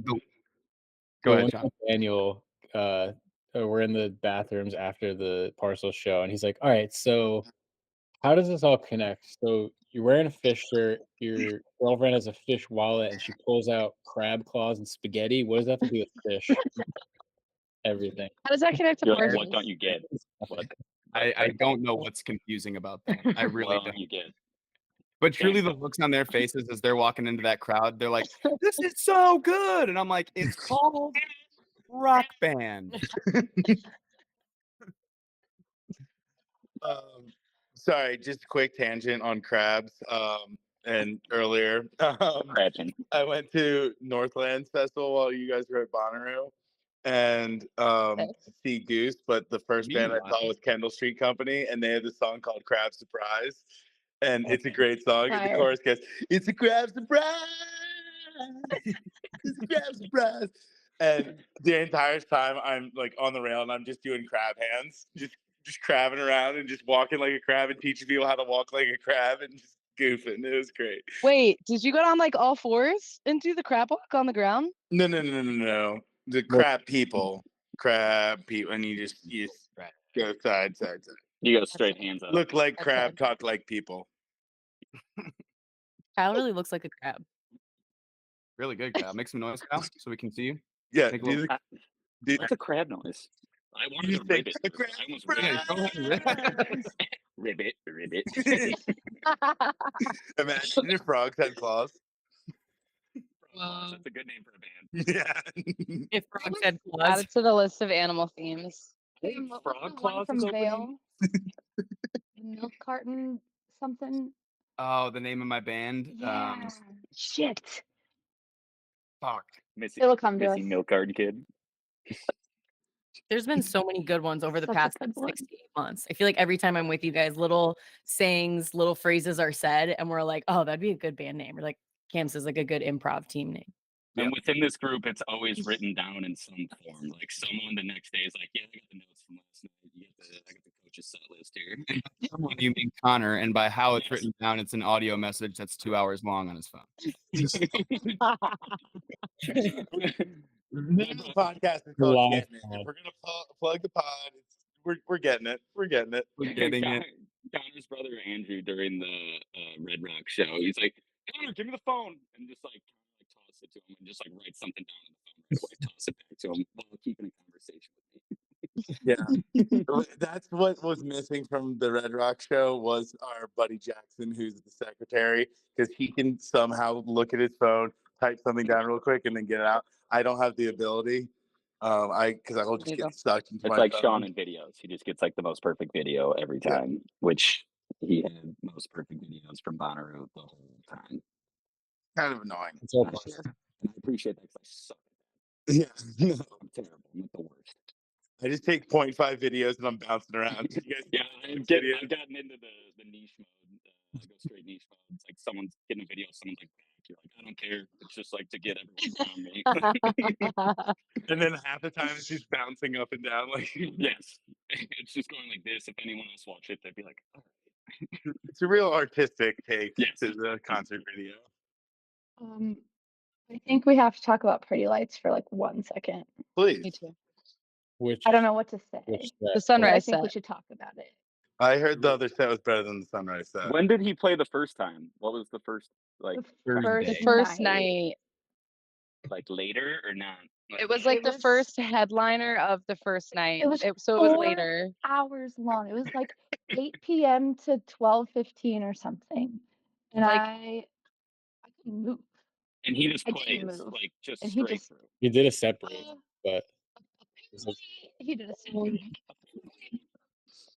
Go the ahead, one Sean. guy, Daniel, we're in the bathrooms after the Parcel show, and he's like, "All right, so how does this all connect? So you're wearing a fish shirt, your girlfriend has a fish wallet, and she pulls out crab claws and spaghetti. What does that have to do with fish?" Everything. How does that connect to You're like, Parcels? what don't you get? What? I don't know what's confusing about that. I really What don't. don't you get? But truly, the looks on their faces as they're walking into that crowd, they're like, "This is so good," and I'm like, "It's called Rock Band." Sorry, just a quick tangent on crabs. And earlier, Scratching. I went to Northlands Festival while you guys were at Bonnaroo, and to see Goose. But the first band I saw was Kendall Street Company, and they had this song called "Crab Surprise," and it's a great song. And the Fire. chorus goes, "It's a crab surprise, it's a crab surprise." And the entire time I'm like on the rail and I'm just doing crab hands, just crabbing around and just walking like a crab and teaching people how to walk like a crab and just goofing. It was great. Wait, did you go on like all fours and do the crab walk on the ground? No. The crab people, and you just go side. You go straight hands up. Look like That's crab, it. talk like people. Kyle really looks like a crab. Really good, Kyle. Make some noise, Kyle, so we can see you. Yeah, Make a do little. the, do, What's a crab noise? I wanted you to think ribbit. the first. crab I almost Yeah, go ahead. ribbit, ribbit. Imagine if frogs had claws. That's a good name for a band. Yeah. If frogs had Add claws. it to the list of animal themes. I think What was frog the one claws from is opening. Vale? The milk carton something. Oh, the name of my band. Yeah. Shit. Fuck. Missy, It'll come to Missy us. Milk Card Kid. There's been so many good ones over the Such a past good one. 68 months. I feel like every time I'm with you guys, little sayings, little phrases are said, and we're like, oh, that'd be a good band name. Or like Cam says, like a good improv team name. And Yep. within this group, it's always written down in some form. Like someone the next day is like, "Yeah, I got the notes from last night. I got the coach's set list here." Someone you mean Connor, and by how it's Yes. written down, it's an audio message that's 2 hours long on his phone. The name of the podcast is The called live Getting It. pod. If we're gonna plug the pod, we're getting it. We're getting it. We're getting it. Connor's brother Andrew during the Red Rock show, he's like, "Connor, give me the phone," and just like toss it to him and just like write something down on the phone right away, toss it back to him while keeping a conversation with me. Yeah. That's what was missing from the Red Rock show was our buddy Jackson, who's the secretary, because he can somehow look at his phone, type something down real quick, and then get it out. I don't have the ability. Because I will just Neither. get sucked into It's my like phone. Sean in videos. He just gets like the most perfect video every Yeah. time, which he had most perfect videos from Bonnaroo the whole time. Kind of annoying. It's all And possible. I appreciate that because I suck Yeah. at that. I'm terrible. I'm like the worst. I just take 0.5 videos and I'm bouncing around. You guys Yeah, I've gotten into the niche mode. I go straight niche mode. It's like someone's getting a video, someone's like, back. You're like, I don't care. It's just like to get everyone around me. And then half the time it's just bouncing up and down. Like Yes. It's just going like this. If anyone else watched it, they'd be like, oh. it's a real artistic take Yes. to the concert video. I think we have to talk about Pretty Lights for like 1 second. Please. Me too. Which I don't know what to say. which The set? But I sunrise think we set. should talk about it. I heard the other set was better than the sunrise set. When did he play the first time? What was the first, like, The Thursday. The first night. like later or not? It was like It the was- first headliner of the first night. It was So it was 4 later. hours long. It was like 8 p.m. to 12:15 or something. And Like- I couldn't move. And he just I plays didn't move. like just And he straight just- through. He did a separate, Uh, but He did a separate.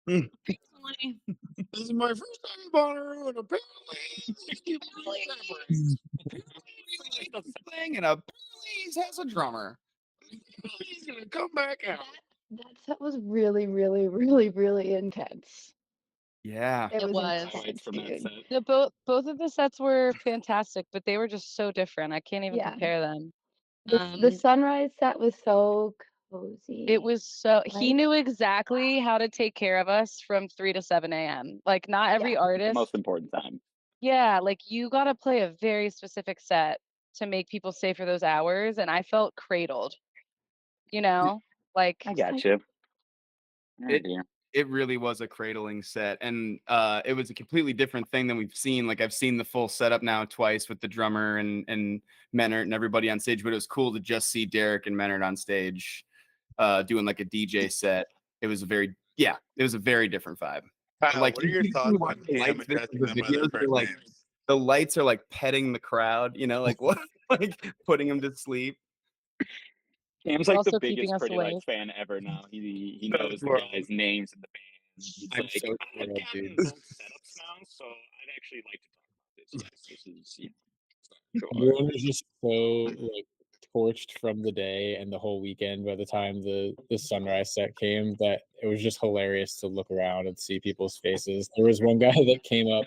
This is my first time in Bonnaroo, and apparently Thing and apparently he has a drummer. he's gonna come back out. That set was really, really, really, really intense. Yeah. It It was was. intense, Highlights from that dude. set. No, both of the sets were fantastic, but they were just so different. I can't even Yeah. compare them. The sunrise set was so cozy. It was so he Right? knew exactly how to take care of us from 3 to 7 a.m. Like not every Yeah. The artist. most important time. Yeah, like you got to play a very specific set to make people stay for those hours, and I felt cradled. You know, like I Next got time. you. It- It really was a cradling set, and it was a completely different thing than we've seen. Like I've seen the full setup now twice with the drummer and Menard and everybody on stage, but it was cool to just see Derek and Menard on stage doing like a DJ set. It was a very different vibe. Kyle, Like, what are your you thoughts watch on the Cam lights videos, addressing the them by their videos are first like- names? The lights are like petting the crowd, you know, like what, like putting them to sleep. Cam's They're like the also keeping biggest us Pretty awake. Lights fan ever now. He That's knows the horrible. guys' names in the band. He's I'm like, so I've thrilled, gotten dude. both setups now, so I'd actually like to talk about this. Yes, this is sure. everyone was just so like torched from the day and the whole weekend by the time the sunrise set came that it was just hilarious to look around and see people's faces. There was one guy that came up,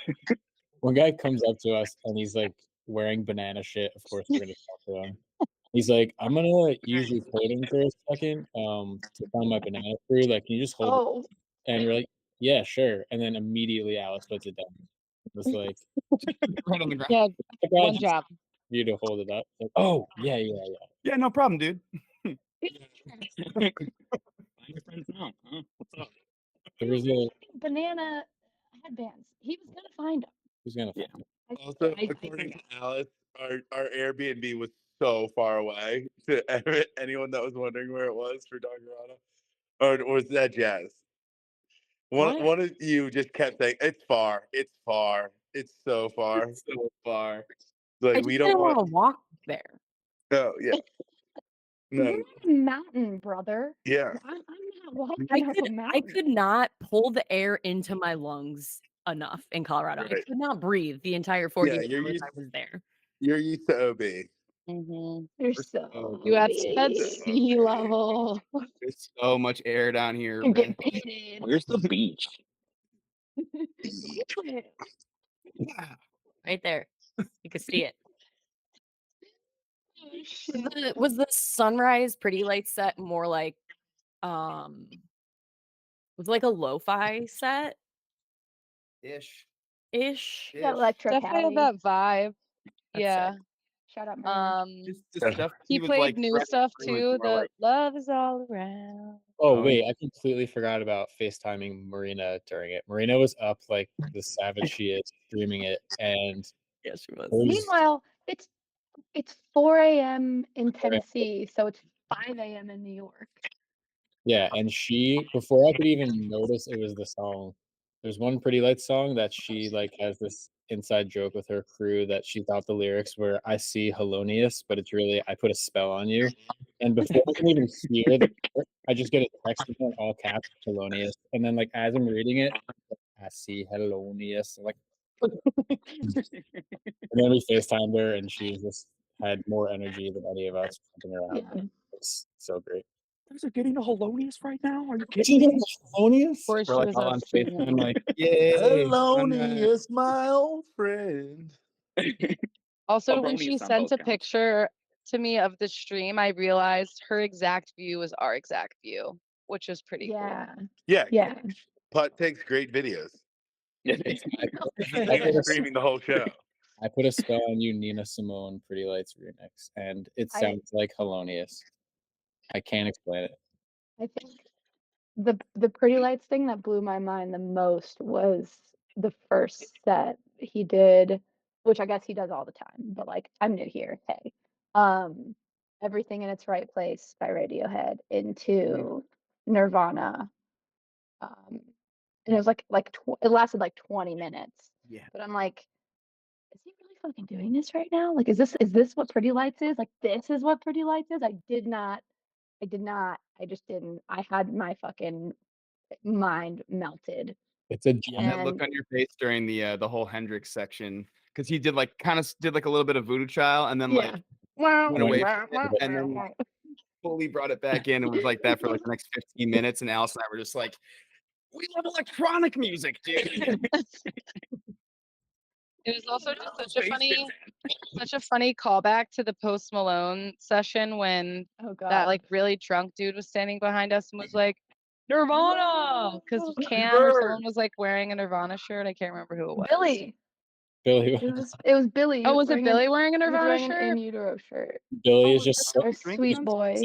one guy comes up to us and he's like wearing banana shit. Of course, we're gonna talk to him. He's like, I'm gonna use your clothing for a second to find my banana tree. Like, can you just hold it? Oh, And we're like, yeah, sure. And then immediately Alex puts it down. It was like, Right on the ground. Yeah, "The guy one just job. you to hold it up. Like, oh, yeah. Yeah, no problem, dude. Find your friends now. Huh? What's up? There was a banana headbands. He was gonna find them. who's gonna Yeah. find it? I Also, I according think to Alice, our Airbnb was so far away. To anyone that was wondering where it was for Dongarana, or was that Jazz? What? One of you just kept saying, "It's far. It's far. It's so far." It's so far. I Like just we don't didn't want want. to walk there. Oh yeah, we're no, on a mountain, brother. yeah, I'm not walking up a I mountain. could not pull the air into my lungs enough in Colorado. I right. could not breathe the entire Yeah, 14 hours I was there. you're used to OB. Hmm. You're We're so so You at big. sea level. There's so much air down here, You man. get pitted. Where's the beach? Right there. You could see it. Oh, shit. Was the sunrise pretty light set more like was it like a lo-fi set Ish. ish? That electro Definitely had caddy. that vibe. That's Yeah. sick. Shout out, Marina. Just the stuff He he was played like new fresh stuff through was too. more The like, love is all around. Oh Oh, wait, I completely forgot about FaceTiming Marina during it. Marina was up like the savage she is, streaming it, and Yes, she was. it was Meanwhile, it's 4 a.m. in 4 a.m. Tennessee, so it's 5 a.m. in New York. Yeah, and she before I could even notice it was the song. There's one Pretty Lights song that she like has this inside joke with her crew that she thought the lyrics were "I see Helonius," but it's really "I put a spell on you." And before I can even hear the lyric, I just get a text from her in all caps Helonius, and then like as I'm reading it, I see Helonius. I'm like, and then we FaceTimed her, and she just had more energy than any of us jumping around. Yeah. It's so great. Guys are getting a Helonius right now? Are you Did kidding you me? get Helonius? Of course, we're she like was all out on streaming. FaceTime, like, yay. Helonius, my old friend. Also, when Helonius she on sent both a counts. picture to me of the stream, I realized her exact view was our exact view, which was pretty Yeah. Yeah, Yeah. Putt takes great videos. I He put was a streaming the whole show. I put a spell on you, Nina Simone, Pretty Lights remix, and it I sounds like Helonius. I can't explain it. I think the Pretty Lights thing that blew my mind the most was the first set he did, which I guess he does all the time, but like I'm new here. Hey. Everything in Its Right Place by Radiohead into Nirvana. And it was it lasted like 20 minutes. Yeah. But I'm like, is he really fucking doing this right now? Like, is this what Pretty Lights is? Like, this is what Pretty Lights is? I did not. I just didn't. I had my fucking mind melted. It's a Yeah, that jump. look on your face during the whole Hendrix section, because he did like kind of did like a little bit of Voodoo Child, and then Yeah. like Wow, went away wow, from wow, it, and wow, then wow. fully brought it back in and was like that for like the next 15 minutes. And Alice and I were just like, we love electronic music, dude. It was also just Space such a funny callback to the Post Malone session when Oh that god. like really drunk dude was standing behind us and was like, Nirvana, because Cam or Bird. someone was like wearing a Nirvana shirt. I can't remember who it was. Billy. Billy. It was Billy. Oh, was it Billy wearing a He was Nirvana wearing an shirt? In Utero shirt. Billy is Oh, just so Our sweet boy.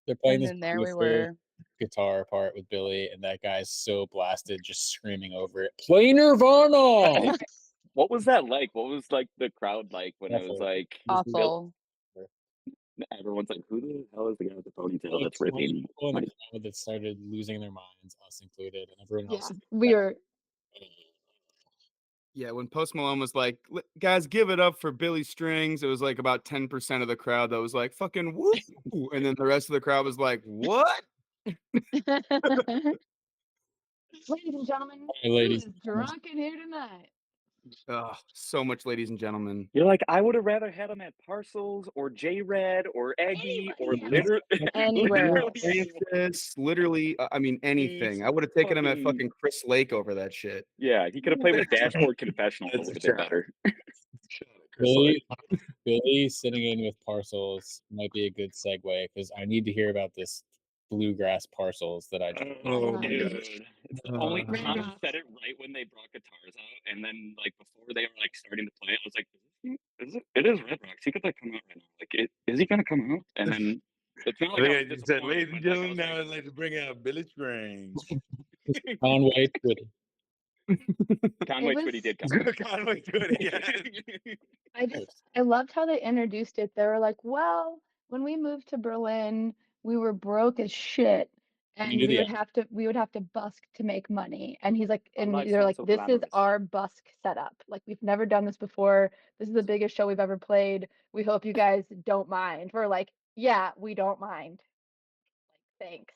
they're playing And this then there we beautiful were. guitar part with Billy, and that guy's so blasted, just screaming over it. Play Nirvana. What was that like? What was like the crowd like when it was Awful. like Awful. everyone's like, who the hell is the guy with the ponytail Like that's 20 ripping? people in the my-" crowd that started losing their minds, us included, and everyone Yeah. else. We were Yeah, when Post Malone was like, guys, give it up for Billy Strings, it was like about 10% of the crowd that was like, fucking woo. And then the rest of the crowd was like, what? ladies and gentlemen, Hey, ladies who and is gentlemen. drunk in here tonight? Oh, so much, ladies and gentlemen. You're like, I would have rather had him at Parcels or J Red or Eggy or Anywhere Anywhere literally else. anywhere. Francis, literally, I mean, anything. I would have taken him at fucking Chris Lake over that shit. Yeah, he could have played with Dashboard Confessional. It That's would a have been shot. better. Billy sitting in with Parcels might be a good segue because I need to hear about this bluegrass Parcels that I just. Oh, Dude, dude. it's the only Uh, Tom said it right when they brought guitars out, and then like before they were like starting to play, I was like, it is Red Rocks. He could like come out right now. Like, is he gonna come out? And then it's not I like think I I was just said, disappointed, ladies and but, like, I gentlemen, was now like, I'd like to bring out Billy Strange. Conway with Conway was- Twitty did come. Conway Twitty, yeah. I loved how they introduced it. They were like, well, when we moved to Berlin, we were broke as shit. And knew the we would have to busk to make money. And he's like, Our and lives they're sound like, so this is glamorous." our busk setup. Like, we've never done this before. This is the biggest show we've ever played. We hope you guys don't mind. We're like, yeah, we don't mind. Like, thanks.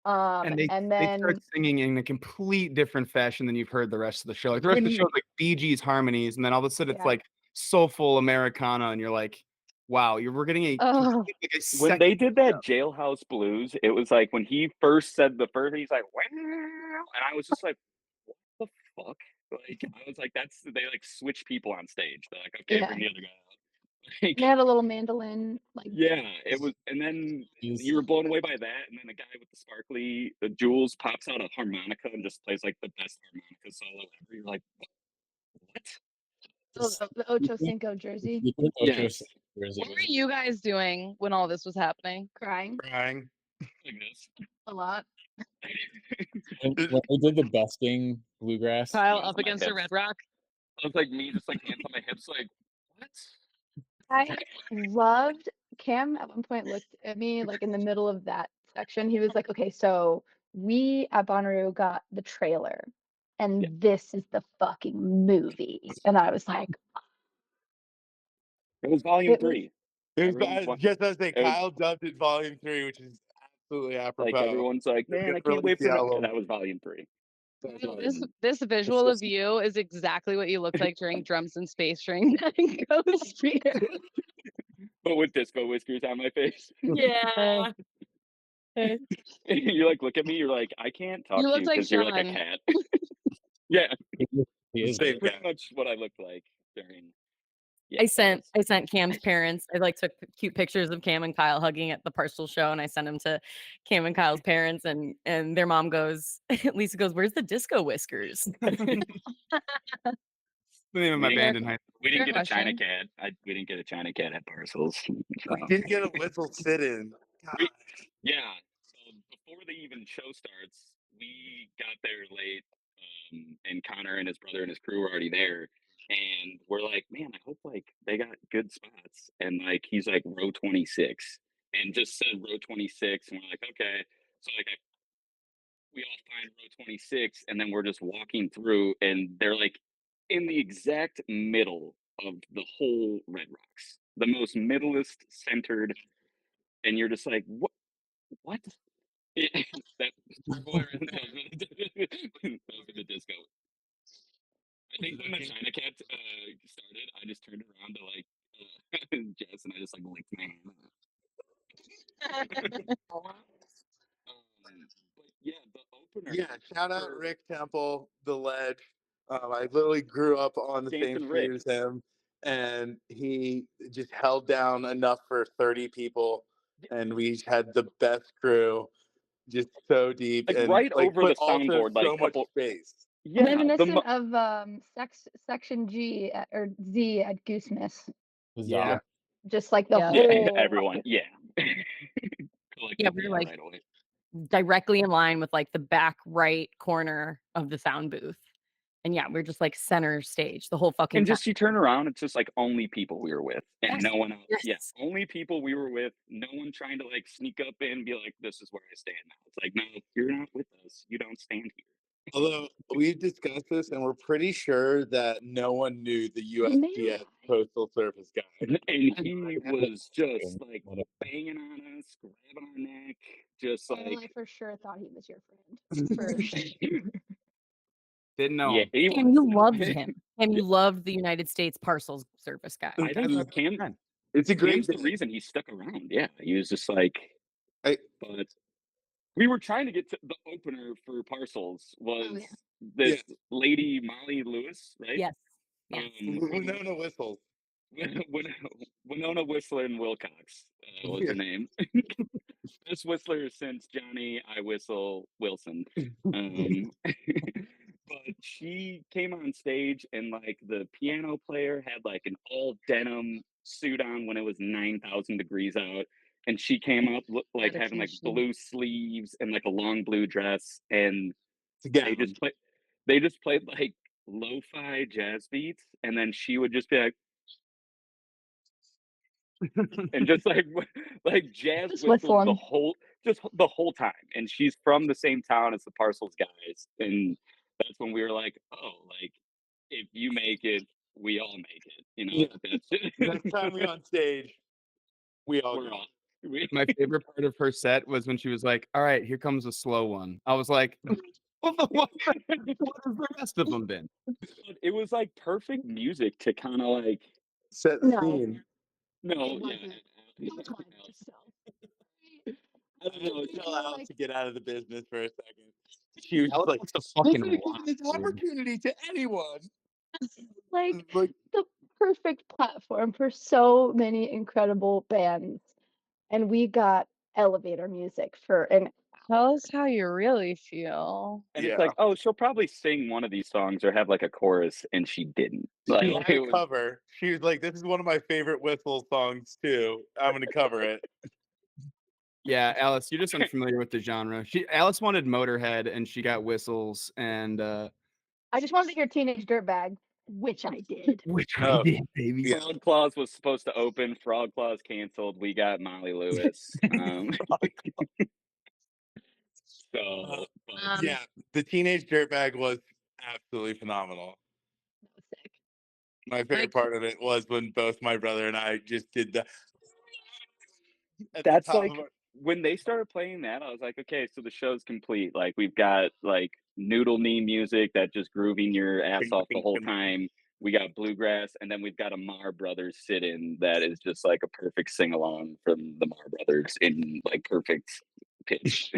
And they And they start then singing in a complete different fashion than you've heard the rest of the show. Like the rest of the show is like Bee Gees harmonies, and then all of a sudden it's Yeah. like soulful Americana, and you're like, wow, we're getting a Oh. complete, like a When second they did that Jailhouse Blues, it was like when he first said the first, he's like, wow, and I was just like, what the fuck? Like, I was like, they like switch people on stage. They're like, okay, Yeah. bring the other guy out. Like, they had a little mandolin, like yeah, it was, and then you were blown away by that, and then the guy with the sparkly jewels pops out a harmonica and just plays like the best harmonica solo ever. You're like, what? the Ocho Cinco jersey. Yes. What were you guys doing when all this was happening? Crying Crying. Like this. a lot. When they did the busking bluegrass, Kyle Hands up on my against a hips. Red Rock. It was like me, just like hands on my hips, like, what? I loved Cam at one point looked at me like in the middle of that section. He was like, okay, so we at Bonnaroo got the trailer and Yeah. this is the fucking movie. And I was like, It was volume it was 3. It was, Everyone's wa- just as they it was- Kyle dubbed it Volume 3, which is absolutely apropos. Like everyone's like, They're man, gonna I can't wait release for the that. Yeah, album. that was volume 3. This visual of you is exactly what you looked like during Drums in Space during Ghost Spear. But with disco whiskers on my face. Yeah. You like look at me, you're like, I can't talk You to looked you like because you're like a Sean. cat. Yeah, he is Same pretty guy. much what I looked like during. Yeah, I that sent was- Cam's parents. I like took cute pictures of Cam and Kyle hugging at the Parcel show, and I sent them to Cam and Kyle's parents, and their mom goes, Lisa goes, "Where's the disco whiskers?" the name of my We band didn't- in high school. We didn't Fair get a China question. cat. We didn't get a China cat at Parcels. We didn't get a whistle sit-in. We- Yeah. So before the even show starts, we got there late, and Connor and his brother and his crew were already there. And we're like, man, I hope like they got good spots. And like he's like row 26, and just said row 26, and we're like, okay. So like we all find row 26, and then we're just walking through, and they're like in the exact middle of the whole Red Rocks, the most middleist centered, and you're just like, what? That boy that was in the disco. I think when the China Cat started, I just turned around to like Jess, and I just like licked my hand. But yeah, the opener. Yeah, shout out for Rick Temple, the ledge. I literally grew up on the same Dancing street Rick. as him, and he just held down enough for 30 people, and we had the best crew, just so deep, Like and right over but the also soundboard, like so much couple. space. Yeah, Reminiscent of section G or Z at Goosemas. Yeah. Just like the Yeah. whole everyone. Yeah. Yeah, we were like right away. directly in line with like the back right corner of the sound booth. And yeah, we're just like center stage the whole fucking And time. just you turn around, it's just like only people we were with, and Yes, no one else. yes. Yeah, only people we were with. No one trying to like sneak up in and be like, "This is where I stand now." It's like, no, you're not with us. You don't stand here. Although we've discussed this, and we're pretty sure that no one knew the USPS Postal Service guy. And he was just like banging on us, grabbing our neck, just Kyle, I like. for sure thought he was your friend. For sure. Didn't know Yeah, him. he Cam, was. you loved him. Cam, you loved the United States Parcels Service guy. I think Cam. It's a great Cam's the thing. reason he stuck around. Yeah, he was just like. I- But we were trying to get to the opener for Parcels was this lady Molly Lewis, right? Yes. Yes. Winona Whistles. Winona Whistler and Wilcox was her name. Best whistler since Johnny I Whistle Wilson. But she came on stage, and like the piano player had like an all denim suit on when it was 9,000 degrees out, and she came up like having like Dedication. blue sleeves and like a long blue dress, and Again, they just played. they just played like lo-fi jazz beats, and then she would just be like, and just like like jazz Just whistled whistling. just the whole time. And she's from the same town as the Parcels guys, and that's when we were like, oh, like if you make it, we all make it. You know, Yeah. that's Next time we on stage, we all we're go. all. We, My favorite part of her set was when she was like, "All right, here comes a slow one." I was like, what has the rest of them been?" it was like perfect music to kind of like. Set the No. scene. No, It yeah. wasn't. That's mine, but still. I don't know. Tell You're Alice like- to get out of the business for a second. She was Alex like, wants to "They fucking could have rock, given this dude. opportunity to anyone." Like Like, the perfect platform for so many incredible bands. And we got elevator music for an Tell us how you really feel. And yeah. it's like, oh, she'll probably sing one of these songs or have like a chorus, and she didn't. Like, She had it a was, cover. She was like, "This is one of my favorite whistle songs too. I'm gonna cover it." Yeah, Alice, you're just unfamiliar with the genre. Alice wanted Motorhead, and she got whistles, and I just wanted to hear Teenage Dirtbag, which I did. which Oh, we did, baby. yeah. Frog Claws was supposed to open. Frog Claws canceled. We got Molly Lewis. So, but Yeah, the Teenage Dirtbag was absolutely phenomenal. That was sick. My favorite part of it was when both my brother and I just did the at the that's top like of our, when they started playing that, I was like, okay, so the show's complete. Like we've got like noodle knee music that just grooving your ass off the whole time. We got bluegrass, and then we've got a Mar Brothers sit-in that is just like a perfect sing-along from the Mar Brothers in like perfect pitch.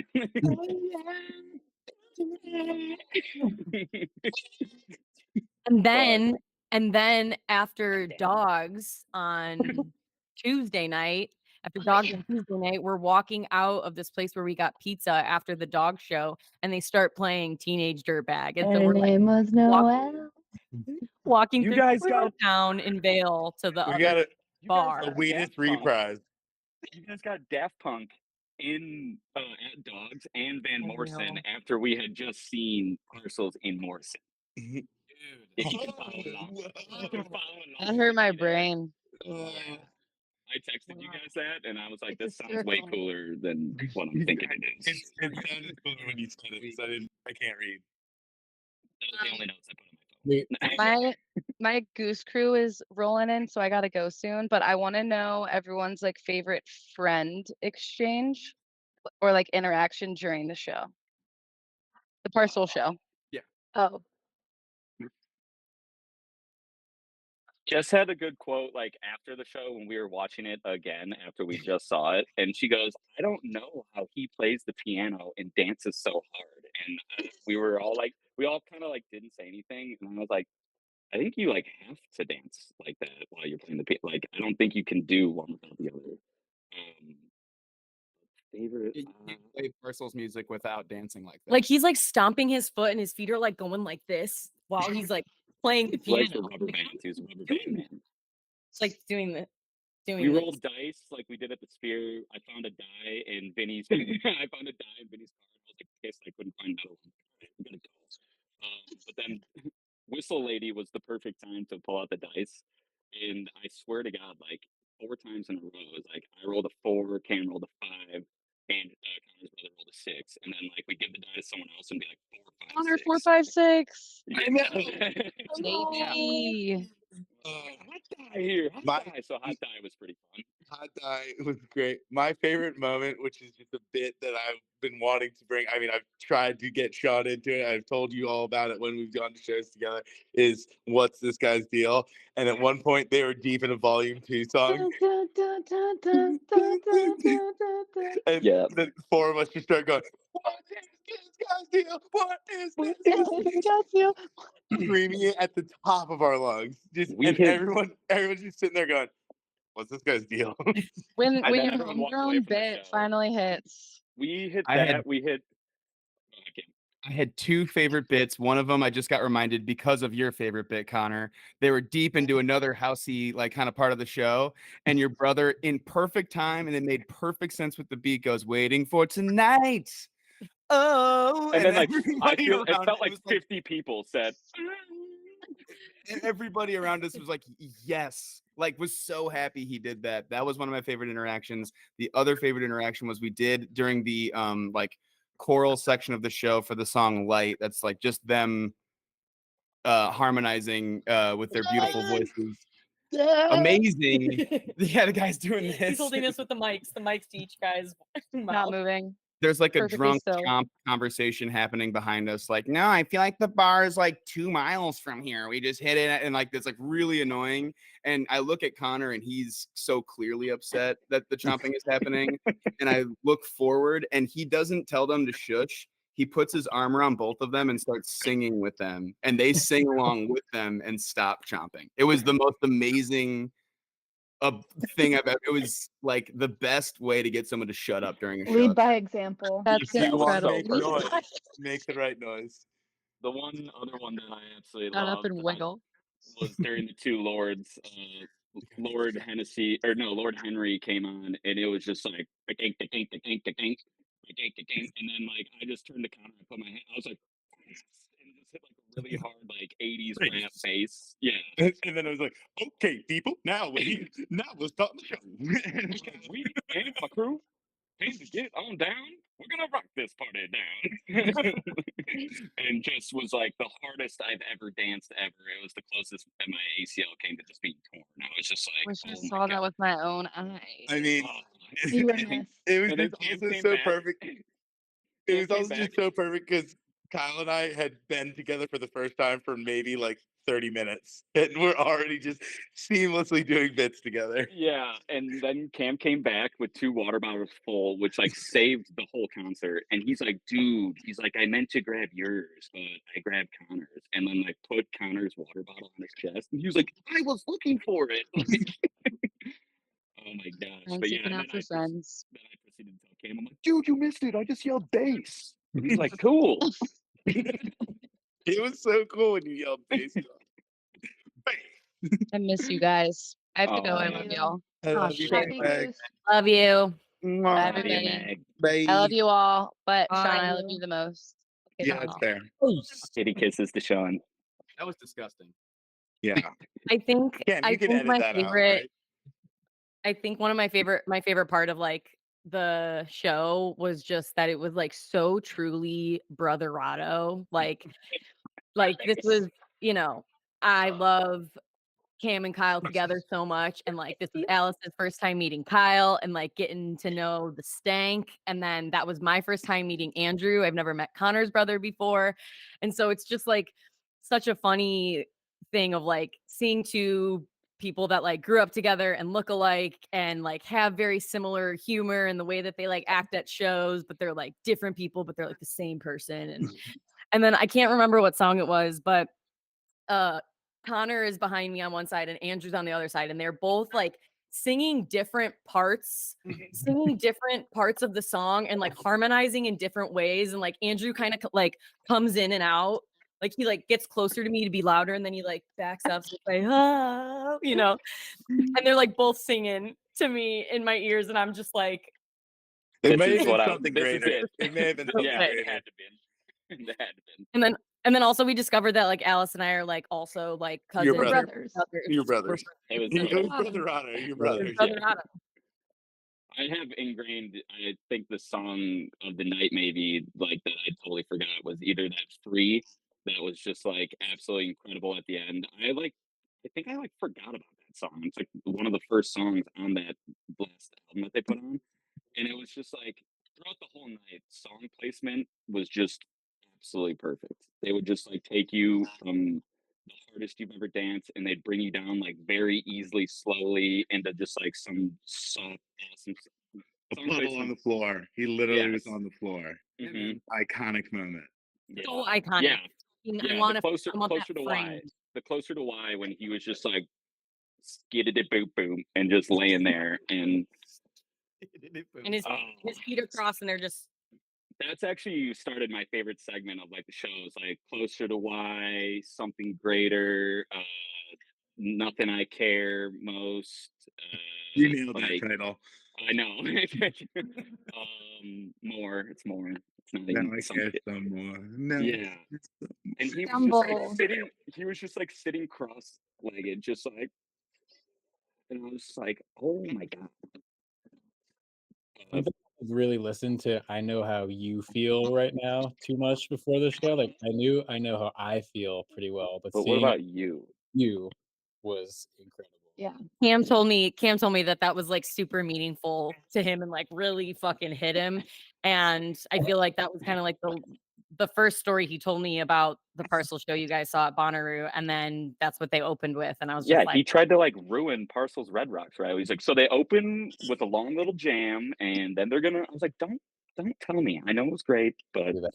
And then after dogs on Tuesday night, after dogs on Tuesday night, we're walking out of this place where we got pizza after the dog show, and they start playing Teenage Dirtbag. And so Her we're like name was Noelle. walking You through guys Little got town in Vale to the we other got a bar. the weirdest Daft Punk. reprise. You guys got Daft Punk in at Dogs and Van I Morrison know. after we had just seen Parcels in Morrison. Dude. If you can follow along. If you can follow That along hurt with my me there. brain. I texted you guys that, and I was like, It's "This sounds way hysterical. cooler than what I'm thinking it is." It sounded cooler when you said it, so I can't read. That was the only notes I put on my phone. My Goose Crew is rolling in, so I gotta go soon. But I want to know everyone's like favorite friend exchange or like interaction during the show, the Parcel show. Oh, Jess had a good quote like after the show when we were watching it again after we just saw it, and she goes, "I don't know how he plays the piano and dances so hard." And we were all like, we all kind of like didn't say anything, and I was like, "I think you like have to dance like that while you're playing the piano. Like, I don't think you can do one without the other." Favorite. You play Parcels music without dancing like that. Like he's like stomping his foot and his feet are like going like this while he's like playing the He likes the piano. rubber bands. He was a rubber band man. It's like doing We this. rolled dice like we did at the Sphere. I found a die in Vinny's. I found a die in Vinny's car. And I was like, "Okay, so I couldn't find another one. We gotta go." But then Whistle Lady was the perfect time to pull out the dice, and I swear to God, like 4 times in a row, it was like I rolled a 4, Cam rolled a 5, and Connor's brother rolled a 6, and then like we give the die to someone else and be like 4, 5, Connor 6. 4, 5, 6. I know. Maybe. Hot die here. Hot die. So hot die was pretty fun. Hot die was great. My favorite moment, which is just a bit that I've been wanting to bring. I mean, I've tried to get Sean into it. I've told you all about it when we've gone to shows together. Is what's this guy's deal? And at one point, they were deep in a Volume 2 song, Dun, dun, dun, dun, dun, dun, dun, dun, dun. and Yeah. the 4 of us just start going, "What is this guy's deal? What is this guy's deal?" Got you. Screaming it at the top of our lungs. We And hit- everyone's just sitting there going, "What's this guy's deal?" When And then your everyone walked away homegrown from the bit show. finally hits. We hit I that. had- We hit. Go ahead, Cam. I had 2 favorite bits. One of them I just got reminded because of your favorite bit, Connor. They were deep into another housey, like kind of part of the show, and your brother, in perfect time, and it made perfect sense with the beat, goes, "Waiting for tonight." Oh, And then like I everybody feel it around felt it like was like 50 people said, and everybody around us was like, yes, like was so happy he did that. That was one of my favorite interactions. The other favorite interaction was we did during the like choral section of the show for the song Light. That's like just them harmonizing with their beautiful voices. Amazing. Yeah, the guy's doing this. He's holding this with the mics to each guy's Not mouth. moving. There's like a Perfectly drunk still. chomp conversation happening behind us. Like, no, I feel like the bar is like 2 miles from here. We just hit it, and like it's like really annoying. And I look at Connor, and he's so clearly upset that the chomping is happening. And I look forward, and he doesn't tell them to shush. He puts his arm around both of them and starts singing with them, and they sing along with them and stop chomping. It was the most amazing thing I've ever. It was like the best way to get someone to shut up during a show. Lead by example. That's That was incredible. Make noise. Make the right noise. the one other one that I absolutely Shut up loved and wiggle. was during the two lords. Lord Hennessy, or no, Lord Henry came on, and it was just like dink, dink, dink, dink, dink, dink, dink, dink, and then like I just turned to Connor and put my hand. I was like, and just hit like a really hard like 80s rap bass. Yeah, And then I was like, okay, people, now we'll start the show. we and my crew came to get on down. We're gonna rock this party down. And just was like the hardest I've ever danced ever. It was the closest that my ACL came to just being torn. I was just like, Wish I oh my saw that God. with my own eyes. I mean, Oh. You were missed. it was And then just Cam also came so back. perfect. It Cam was came also back. just so perfect because Kyle and I had been together for the first time for maybe like 30 minutes, and we're already just seamlessly doing bits together. Yeah, and then Cam came back with 2 water bottles full, which like saved the whole concert. And he's like, dude, he's like, I meant to grab yours, but I grabbed Connor's, and then like put Connor's water bottle on his chest. And he was like, I was looking for it. Like, oh my gosh. Trying But to yeah, and then pronounce his friends. then I proceeded to tell Cam, I'm like, dude, you missed it. I just yelled bass. And he's like, cool. It was so cool when you yelled bass. I miss you guys. I have to go. Oh, I man. love y'all. I love you, shit. Happy Meg. Goose. Love you. Bye, Mwah. Love you, everybody. Meg. Bye. I love you all, but Sean, Bye. I love you the most. Okay, Yeah, bye. it's fair. Kitty kisses to Sean. That was disgusting. Yeah. I think Cam, you can edit my that out, favorite. right? I think one of my favorite part of like the show was just that it was like so truly brotherado. Like this was, I love Cam and Kyle together so much. And like this was Alice's first time meeting Kyle and like getting to know the stank. And then that was my first time meeting Andrew. I've never met Connor's brother before. And so it's just like such a funny thing of like seeing two people that like grew up together and look alike and like have very similar humor in the way that they like act at shows, but they're like different people, but they're like the same person. And then I can't remember what song it was, but Connor is behind me on one side and Andrew's on the other side, and they're both like singing different parts of the song and like harmonizing in different ways. And like Andrew kind of like comes in and out, like he like gets closer to me to be louder, and then he like backs up, so like, ah, and they're like both singing to me in my ears, and I'm just like, It This may is have what been I- something this is greater. it. It may have been something Yeah, it greater. had to be. It had to be. and then also we discovered that like Alice and I are like also like cousins. Your or brothers. Your We're brothers. It was It was like, brother honor. Your brothers. Yeah. brotherado. I have ingrained, I think the song of the night maybe like that I totally forgot was either that Free that was just like absolutely incredible at the end. I think I like forgot about that song. It's like one of the first songs on that last album that they put on. And it was just like throughout the whole night, song placement was just absolutely perfect. They would just like take you from the hardest you've ever danced and they'd bring you down like very easily, slowly into just like some soft, awesome A song puddle on placement. the floor. He literally was Yes. on the floor. Mhm. Iconic moment. So Yeah. iconic. Yeah. I Yeah, want the closer that to Y. frame. The closer to Y when he was just like skidded it boop boom and just laying there and And his feet are crossed and they're just that's actually started my favorite segment of like the shows, like Closer to Y, Something Greater, Nothing I Care Most. You nailed like, that title. I know. More. It's more. It's not Now even I something. care some more. No. Yeah. And he was just like Stumble. sitting. He was just like sitting cross-legged, just like, and I was just like, oh my god. I don't think I've really listened to I Know How You Feel right now too much before the show. Like I know how I feel pretty well, but But what seeing about you? you was incredible. Yeah. Cam told me that was like super meaningful to him and like really fucking hit him. And I feel like that was kind of like the first story he told me about the Parcel show you guys saw at Bonnaroo, and then that's what they opened with. And I was Yeah, just like, he tried to like ruin Parcel's Red Rocks, right? He's like, so they open with a long little jam, and then they're gonna. I was like, don't tell me. I know it was great, but Do that.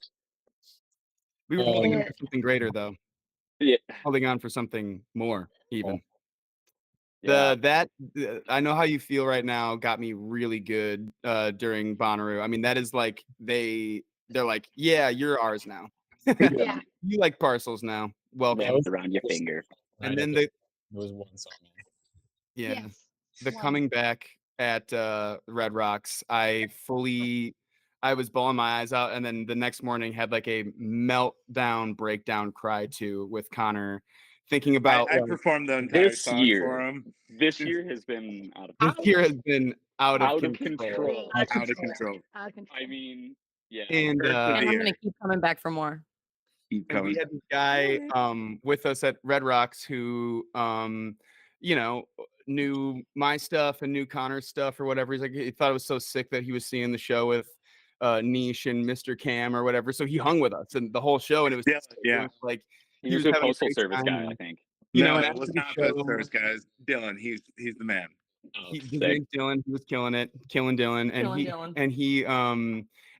We were holding on Uh, for something greater, though. yeah, Holding on for something more, even. yeah. I Know How You Feel right now got me really good during Bonnaroo. I mean, that is like they're like, yeah, you're ours now. yeah. You like parcels now. Welcome. Wrapped around your Just- finger. And I then think it was one song. yeah, Yes. the One. coming back at Red Rocks, I was bawling my eyes out, and then the next morning had like a meltdown, breakdown cry too with Connor, thinking about I like, performed the entire This song for year, him. this year has been out of this year has been out of out of control. control. Out of control. Out of control. I mean, yeah. And Earth and I'm Year, gonna keep coming back for more. Keep and we coming. had this guy with us at Red Rocks who you know, knew my stuff and knew Connor's stuff or whatever. He's like, he thought it was so sick that he was seeing the show with Niche and Mr. Cam or whatever. So he hung with us and the whole show, and it was, Yeah, it yeah. was like he he was was a having a postal great service time. guy, I And, think. you No, know, it after was the not show, Post Service, guys. Dylan, he's the man. Oh, his sick. name's Dylan. He was killing Dylan, and Killing Dylan. he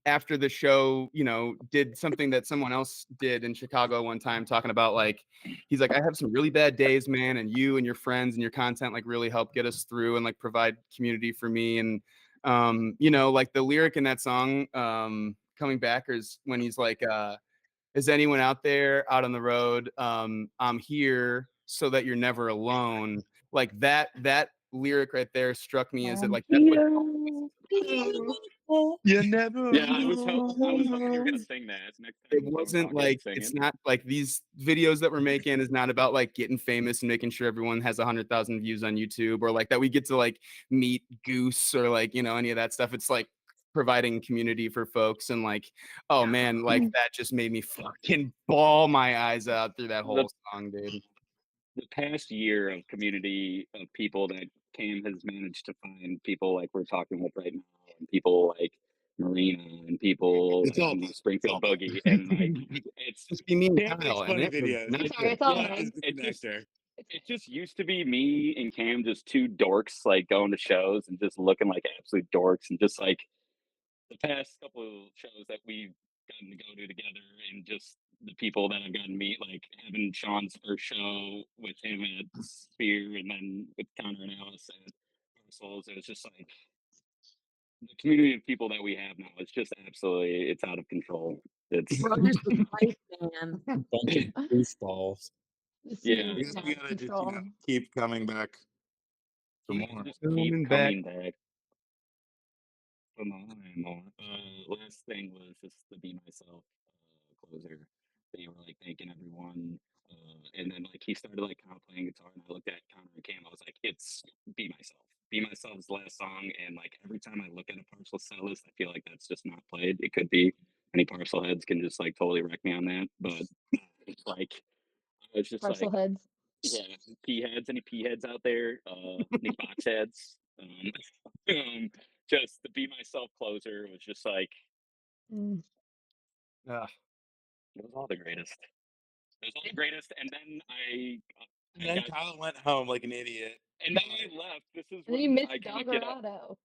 after the show, you know, did something that someone else did in Chicago one time, talking about like, he's like, I have some really bad days, man, and you and your friends and your content like really help get us through and like provide community for me. And you know, like the lyric in that song, Coming Back, is when he's like, is anyone out there out on the road? I'm here so that you're never alone. Like that lyric right there struck me as it like that's what You never Yeah, I was hoping you were gonna it's, sing that next time it you come wasn't talking and like, singing. it's not like these videos that we're making is not about like getting famous and making sure everyone has 100,000 views on YouTube, or like that we get to like meet Goose or like, you know, any of that stuff. It's like providing community for folks, and like, oh man, like that just made me fucking bawl my eyes out through that whole song, dude. The past year of community of people that Cam has managed to find, people like we're talking with right now, and people like Marina, and people It's like all in the fun. Springfield Boogie, and like it's Just be me and Cam makes Kyle, and funny it was videos. not Sorry, good. it's all yeah, good. Is the it just connector. it just used to be me and Cam, just two dorks like going to shows and just looking like absolute dorks, and just like the past couple of shows that we've gotten to go to together, and just the people that I've gotten to meet, like having Sean's first show with him at Spear, and then with Connor and Alice at Parcels. It was just like the community of people that we have now. It's just absolutely, it's out of control. It's Bro, just the life, man. Bunch of goofballs. The yeah, series is out We of gotta just control. keep coming back for you gotta more. just Coming keep back. coming back. For more and more. Last thing was just the Be Myself closer. They were like thanking everyone, and then like he started like kind of playing guitar, and I looked at Connor and Cam. I was like, "It's Be Myself." Be Myself's the last song, and like every time I look at a Parcel set list, I feel like that's just not played. It could be any Parcel heads can just like totally wreck me on that, but it's like I was just Parcel like, heads. yeah, P heads, any P heads out there, any box heads. Just the Be Myself closer was just like Mm. it was all the greatest. It was all the greatest, and then And then Kyle went home like an idiot. and then I left. This is And then you when missed I kind of get up. Doggerado.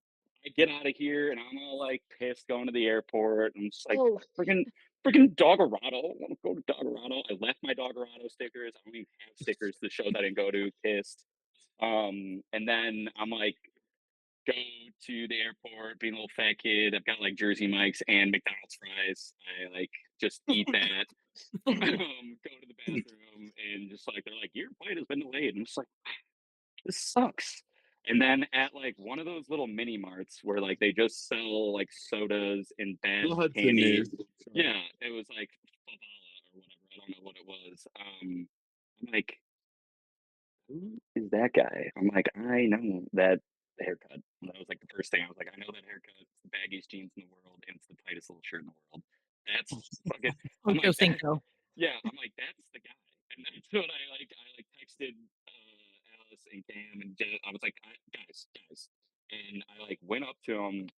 I get out of here, and I'm all like pissed going to the airport. I'm just like Oh, freaking Doggerado. I want to go to Doggerado. I left my Doggerado stickers. I don't even have stickers to the shows I didn't go to. Pissed. And then I'm like, go to the airport, being a little fat kid. I've got like Jersey Mike's and McDonald's fries. I like just eat that. Go to the bathroom, and just like they're like, your flight has been delayed. And I'm just like, this sucks. And then at like one of those little mini marts where like they just sell like sodas and bad Little Hudson candy. News. Yeah, it was like Fabala or whatever. I don't know what it was. I'm like, who is that guy? I'm like, I know that haircut. And that was like the first thing I was like, I know that haircut. It's the baggiest jeans in the world, and it's the tightest little shirt in the world. That's fucking. I'm Ocho like that. Cinco. Yeah, I'm like that's the guy, and that's what I like. I like texted Alice and Cam and Jet. I was like, guys, and I like went up to him.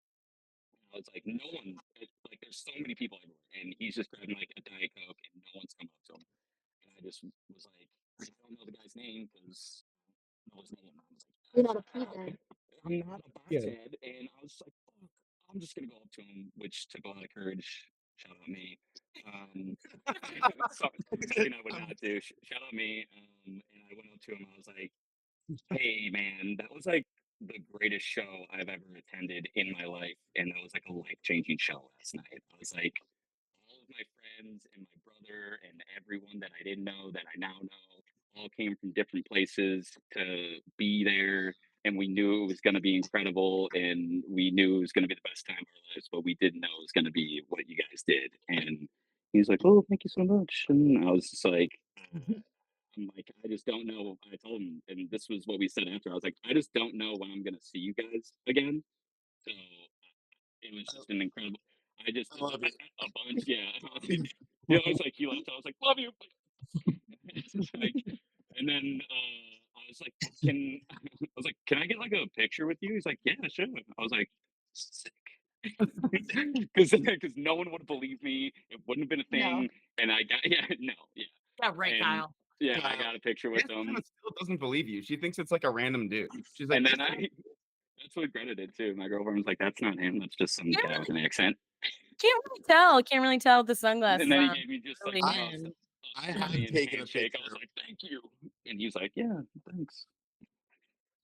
And I was like, no one. Like, there's so many people everywhere, and he's just grabbing like a diet coke, and no one's come up to him. And I just was like, I don't know the guy's name because I don't know his name. I was like, You're not a peasant. I'm not a Yeah. boxhead, and I was like, fuck, I'm just gonna go up to him, which took a lot of courage. Shout out me. Something I would not do. Shout out me. And I went up to him. I was like, hey man, that was like the greatest show I've ever attended in my life, and that was like a life-changing show last night. I was like, all of my friends and my brother and everyone that I didn't know that I now know all came from different places to be there, and we knew it was going to be incredible, and we knew it was going to be the best time of our lives, but we didn't know it was going to be what you guys did. And he's like, oh, thank you so much. And I was just like, I'm like, I just don't know. I told him, and this was what we said after. I was like, I just don't know when I'm gonna see you guys again. So it was just an incredible. I just I love you. a bunch, yeah. You know, I was like, he left. I was like, love you. It's just like, and then I was like, can I was like, can I get like a picture with you? He's like, yeah, sure. I was like, sick. Because no one would believe me. It wouldn't have been a No. thing. And I got yeah. Yeah, right, And Kyle. yeah, I got a picture with Hannah him. still doesn't believe you. She thinks it's like a random dude. She's like, And then that's what Greta did too. My girlfriend was like, "That's not him. That's just some guy with an accent." Can't really tell with the sunglasses And then he on. gave me just Really like him. I have Australian taken a handshake. I was picture. like, "Thank you," and he's like, "Yeah, thanks."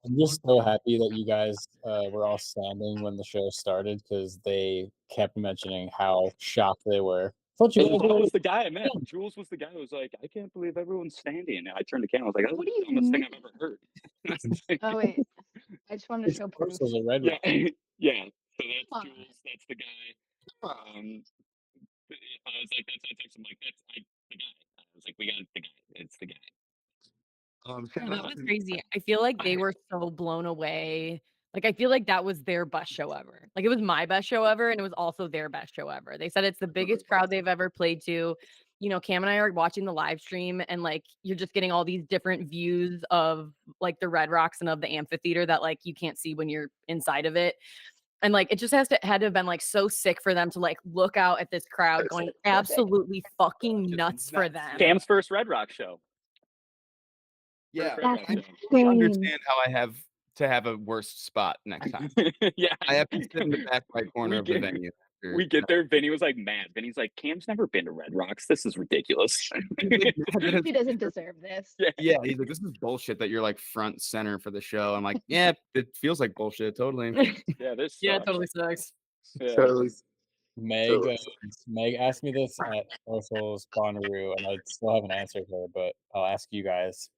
I'm just so happy that you guys were all standing when the show started because they kept mentioning how shocked they were. Thought you And guys that were. was the guy I met. Jules was the guy who was like, "I can't believe everyone's standing." And I turned to Cam. I was like, "That's What the do you dumbest thing mean? I've ever heard." Oh wait, I just wanted to It's show proof. parcels of Red yeah, Rock. yeah. So that's Come on. Jules. That's the guy. I was like, that's I texted him like, that's the guy. I was like, we got the guy. It's the guy. Yeah, Shout that out was to crazy. I feel like they were so blown away. Like, I feel like that was their best show ever. Like, it was my best show ever, and it was also their best show ever. They said it's the biggest crowd they've ever played to. You know, Cam and I are watching the live stream, and like, you're just getting all these different views of like the Red Rocks and of the amphitheater that like you can't see when you're inside of it. And like, it just had to have been like so sick for them to like look out at this crowd going absolutely fucking Just nuts for nuts. them. Cam's first Red Rock show. yeah, Red That's Rock I show. understand how I have to have a worse spot next time. Yeah, I have to sit in the back right corner we of the get venue. after- we get there. Vinny was like mad. Vinny's like, Cam's never been to Red Rocks. This is ridiculous. He's like, mad that He it's- doesn't deserve this. Yeah. yeah, he's like, this is bullshit that you're like front center for the show. I'm like, yeah, it feels like bullshit, totally. Yeah, this Yeah, it sucks. totally sucks. Yeah. Totally. Meg, So- Meg asked me this at Parcels Bonnaroo, and I still haven't answered her, but I'll ask you guys: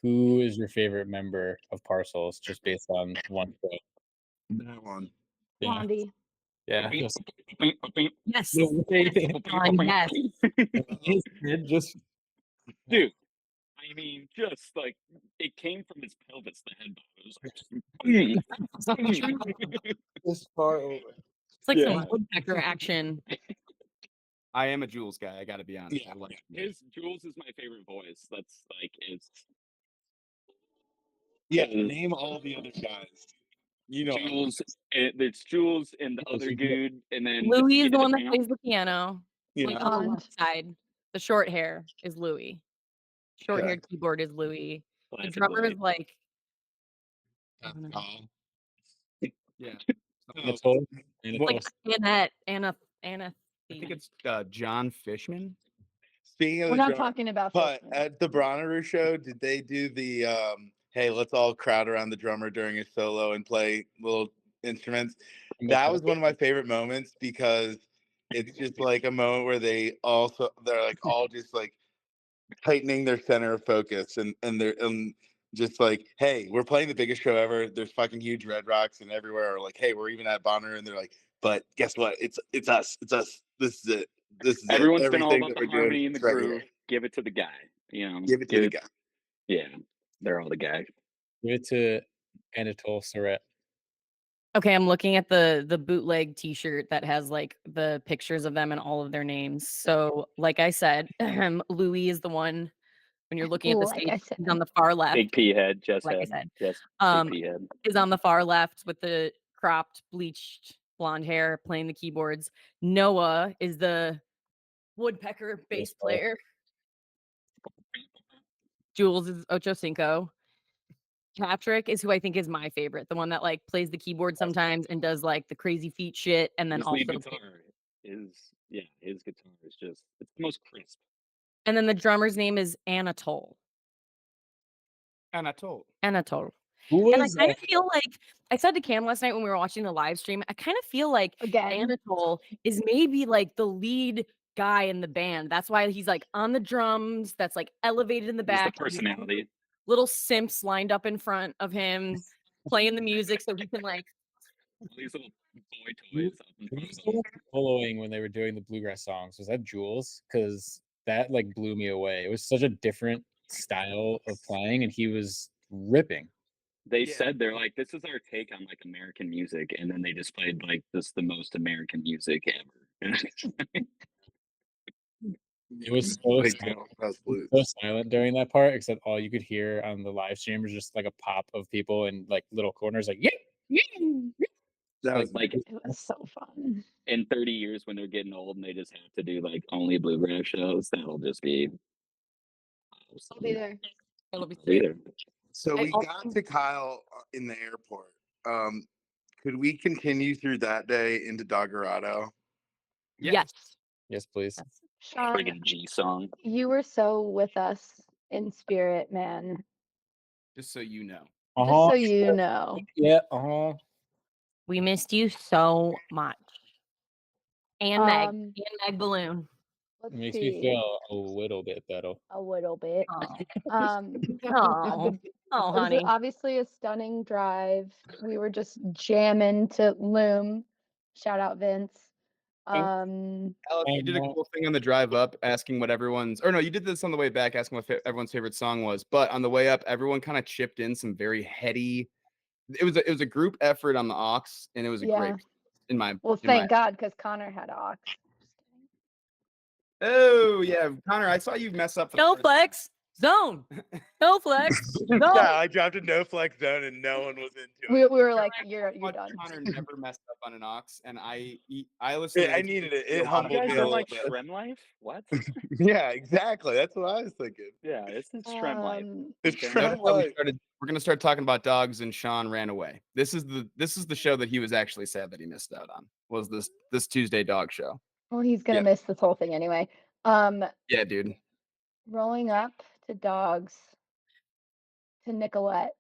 who is your favorite member of Parcels, just based on one show? That one. Yeah, Blondie. yeah. Just, Yes. just Dude, I mean, just like it came from his pelvis, the head bob. It was like, this far over. It's like Yeah. some woodpecker action. I am a Jules guy. I got to be honest. Yeah. I like his Jules is my favorite voice. That's like it's Yeah, name all the other guys. You know, Jules. It's Jules and the other dude, and then Louis is kid the in one that pants. plays the piano. yeah. Like on the Blonde. left side. The short hair is Louis. Short Okay. haired keyboard is Louis. The Classic drummer Louis. is like That's know. all. Yeah. Nicole, like Annette, Anna. I think it's John Fishman. Speaking of We're the not drum, talking about but Fishman. at the Bonnaroo show, did they do the hey, let's all crowd around the drummer during a solo and play little instruments? That was one of my favorite moments because it's just like a moment where they're like all just like tightening their center of focus and just like, hey, we're playing the biggest show ever. There's fucking huge Red Rocks and everywhere. Or like, hey, we're even at Bonnaroo, and they're like, but guess what? It's us. It's us. This is it. This is Everyone's it. been all Everything about that the we're doing harmony and the is right groove. here. Give it to the guy. You know, Give it to the guy. Yeah, they're all the guy. Give it to Anatole Surratt. Okay, I'm looking at the bootleg T-shirt that has like the pictures of them and all of their names. So, like I said, Louis is the one when you're looking at the Like I stage. said. He's on the far left. Big P head, Jess Like I head, said, Jess, um, big P head. is on the far left with the cropped, bleached blonde hair, playing the keyboards. Noah is the woodpecker bass player. Jules is Ocho Cinco. Patrick is who I think is my favorite, the one that like plays the keyboard sometimes and does like the crazy feet shit, and then His lead also guitar is his guitar is just it's the most crisp. and then the drummer's name is Anatole. Anatole. Anatole. Who And I was kind of feel like I said to Cam last night when we were watching the live stream, I kind of feel like Again. Anatole is maybe like the lead guy in the band. That's why he's like on the drums, that's like elevated in the He's back. the personality. Little simps lined up in front of him playing the music so he can like All these little boy Who- toys up in who front was of the him. one following when they were doing the bluegrass songs? Was that Jules? Because that like blew me away. It was such a different style of playing, and he was ripping. They Yeah. said they're like, this is our take on like American music, and then they just played like this the most American music ever. It was so Like, silent, House Blues. so silent during that part, except all you could hear on the live stream was just like a pop of people in like little corners, like That was like It was so fun. in 30 years when they're getting old and they just have to do like only bluegrass shows, that'll just be I'll be there. it'll be I'll be sick. there. So I we also- got to Kyle in the airport. Could we continue through that day into Doggerado? Yes. yes, please. Sean, Friggin' G song. you were so with us in spirit, man. Just so you know. Just Uh-huh. so you know. Yeah. We missed you so much. And Meg. Um, And Meg Balloon. Let's It makes see. me feel a little bit better. A little bit. Oh, Um, oh, it was honey. obviously a stunning drive. We were just jamming to Loom. Shout out Vince. Alex, you did a cool thing on the drive up, asking what everyone's, or no, you did this on the way back, asking what everyone's favorite song was. But on the way up, everyone kind of chipped in some very heady. It was a group effort on the aux, and it was a great. In my Well, in my- thank God, because Connor had aux. Oh yeah, Connor, I saw you mess up. No flex. Zone. No flex. No. Yeah, I dropped a no flex zone and no one was into We it. were like, you're Watch done. Connor never messed up on an aux, and I listened. I needed it. It You humbled guys me a don't little like bit. Shrem Life? What? Yeah, exactly. That's what I was thinking. Yeah, this is Shrem Life. It's Okay. Shrem Life. We're gonna start talking about dogs, and Sean ran away. This is the show that he was actually sad that he missed out on. Was this Tuesday dog show? Well, he's gonna Yeah. miss this whole thing anyway. Yeah, dude. Rolling up to dogs to Nicolette.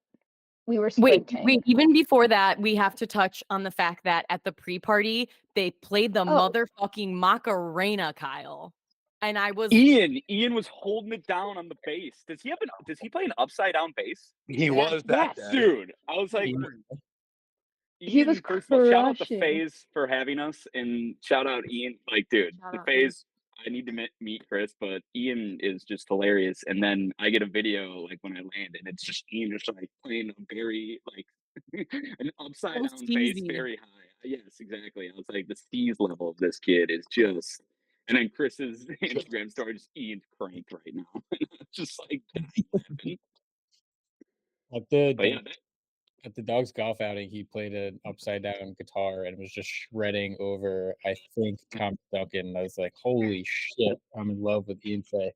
We were Wait, sprinting. even before that, we have to touch on the fact that at the pre-party, they played the motherfucking Macarena, Kyle. And I was Ian was holding it down on the bass. Does he play an upside down bass? He was that Yes. day. Dude, I was like He was first of all, shout out to crushing. FaZe for having us, and shout out Ian. Like, dude, Shout the out, FaZe. I need to meet Chris, but Ian is just hilarious. And then I get a video like when I land, and it's just Ian just like playing a very like an upside So down bass, steezy. very high. Yes, exactly. I was like, the steez level of this kid is just. And then Chris's Instagram story just Ian's cranked right now. Just like dying laughing. At the But yeah, at the dog's golf outing, he played an upside down guitar and was just shredding over, I think, Tom Duncan. I was like, holy shit, I'm in love with Ian Fay.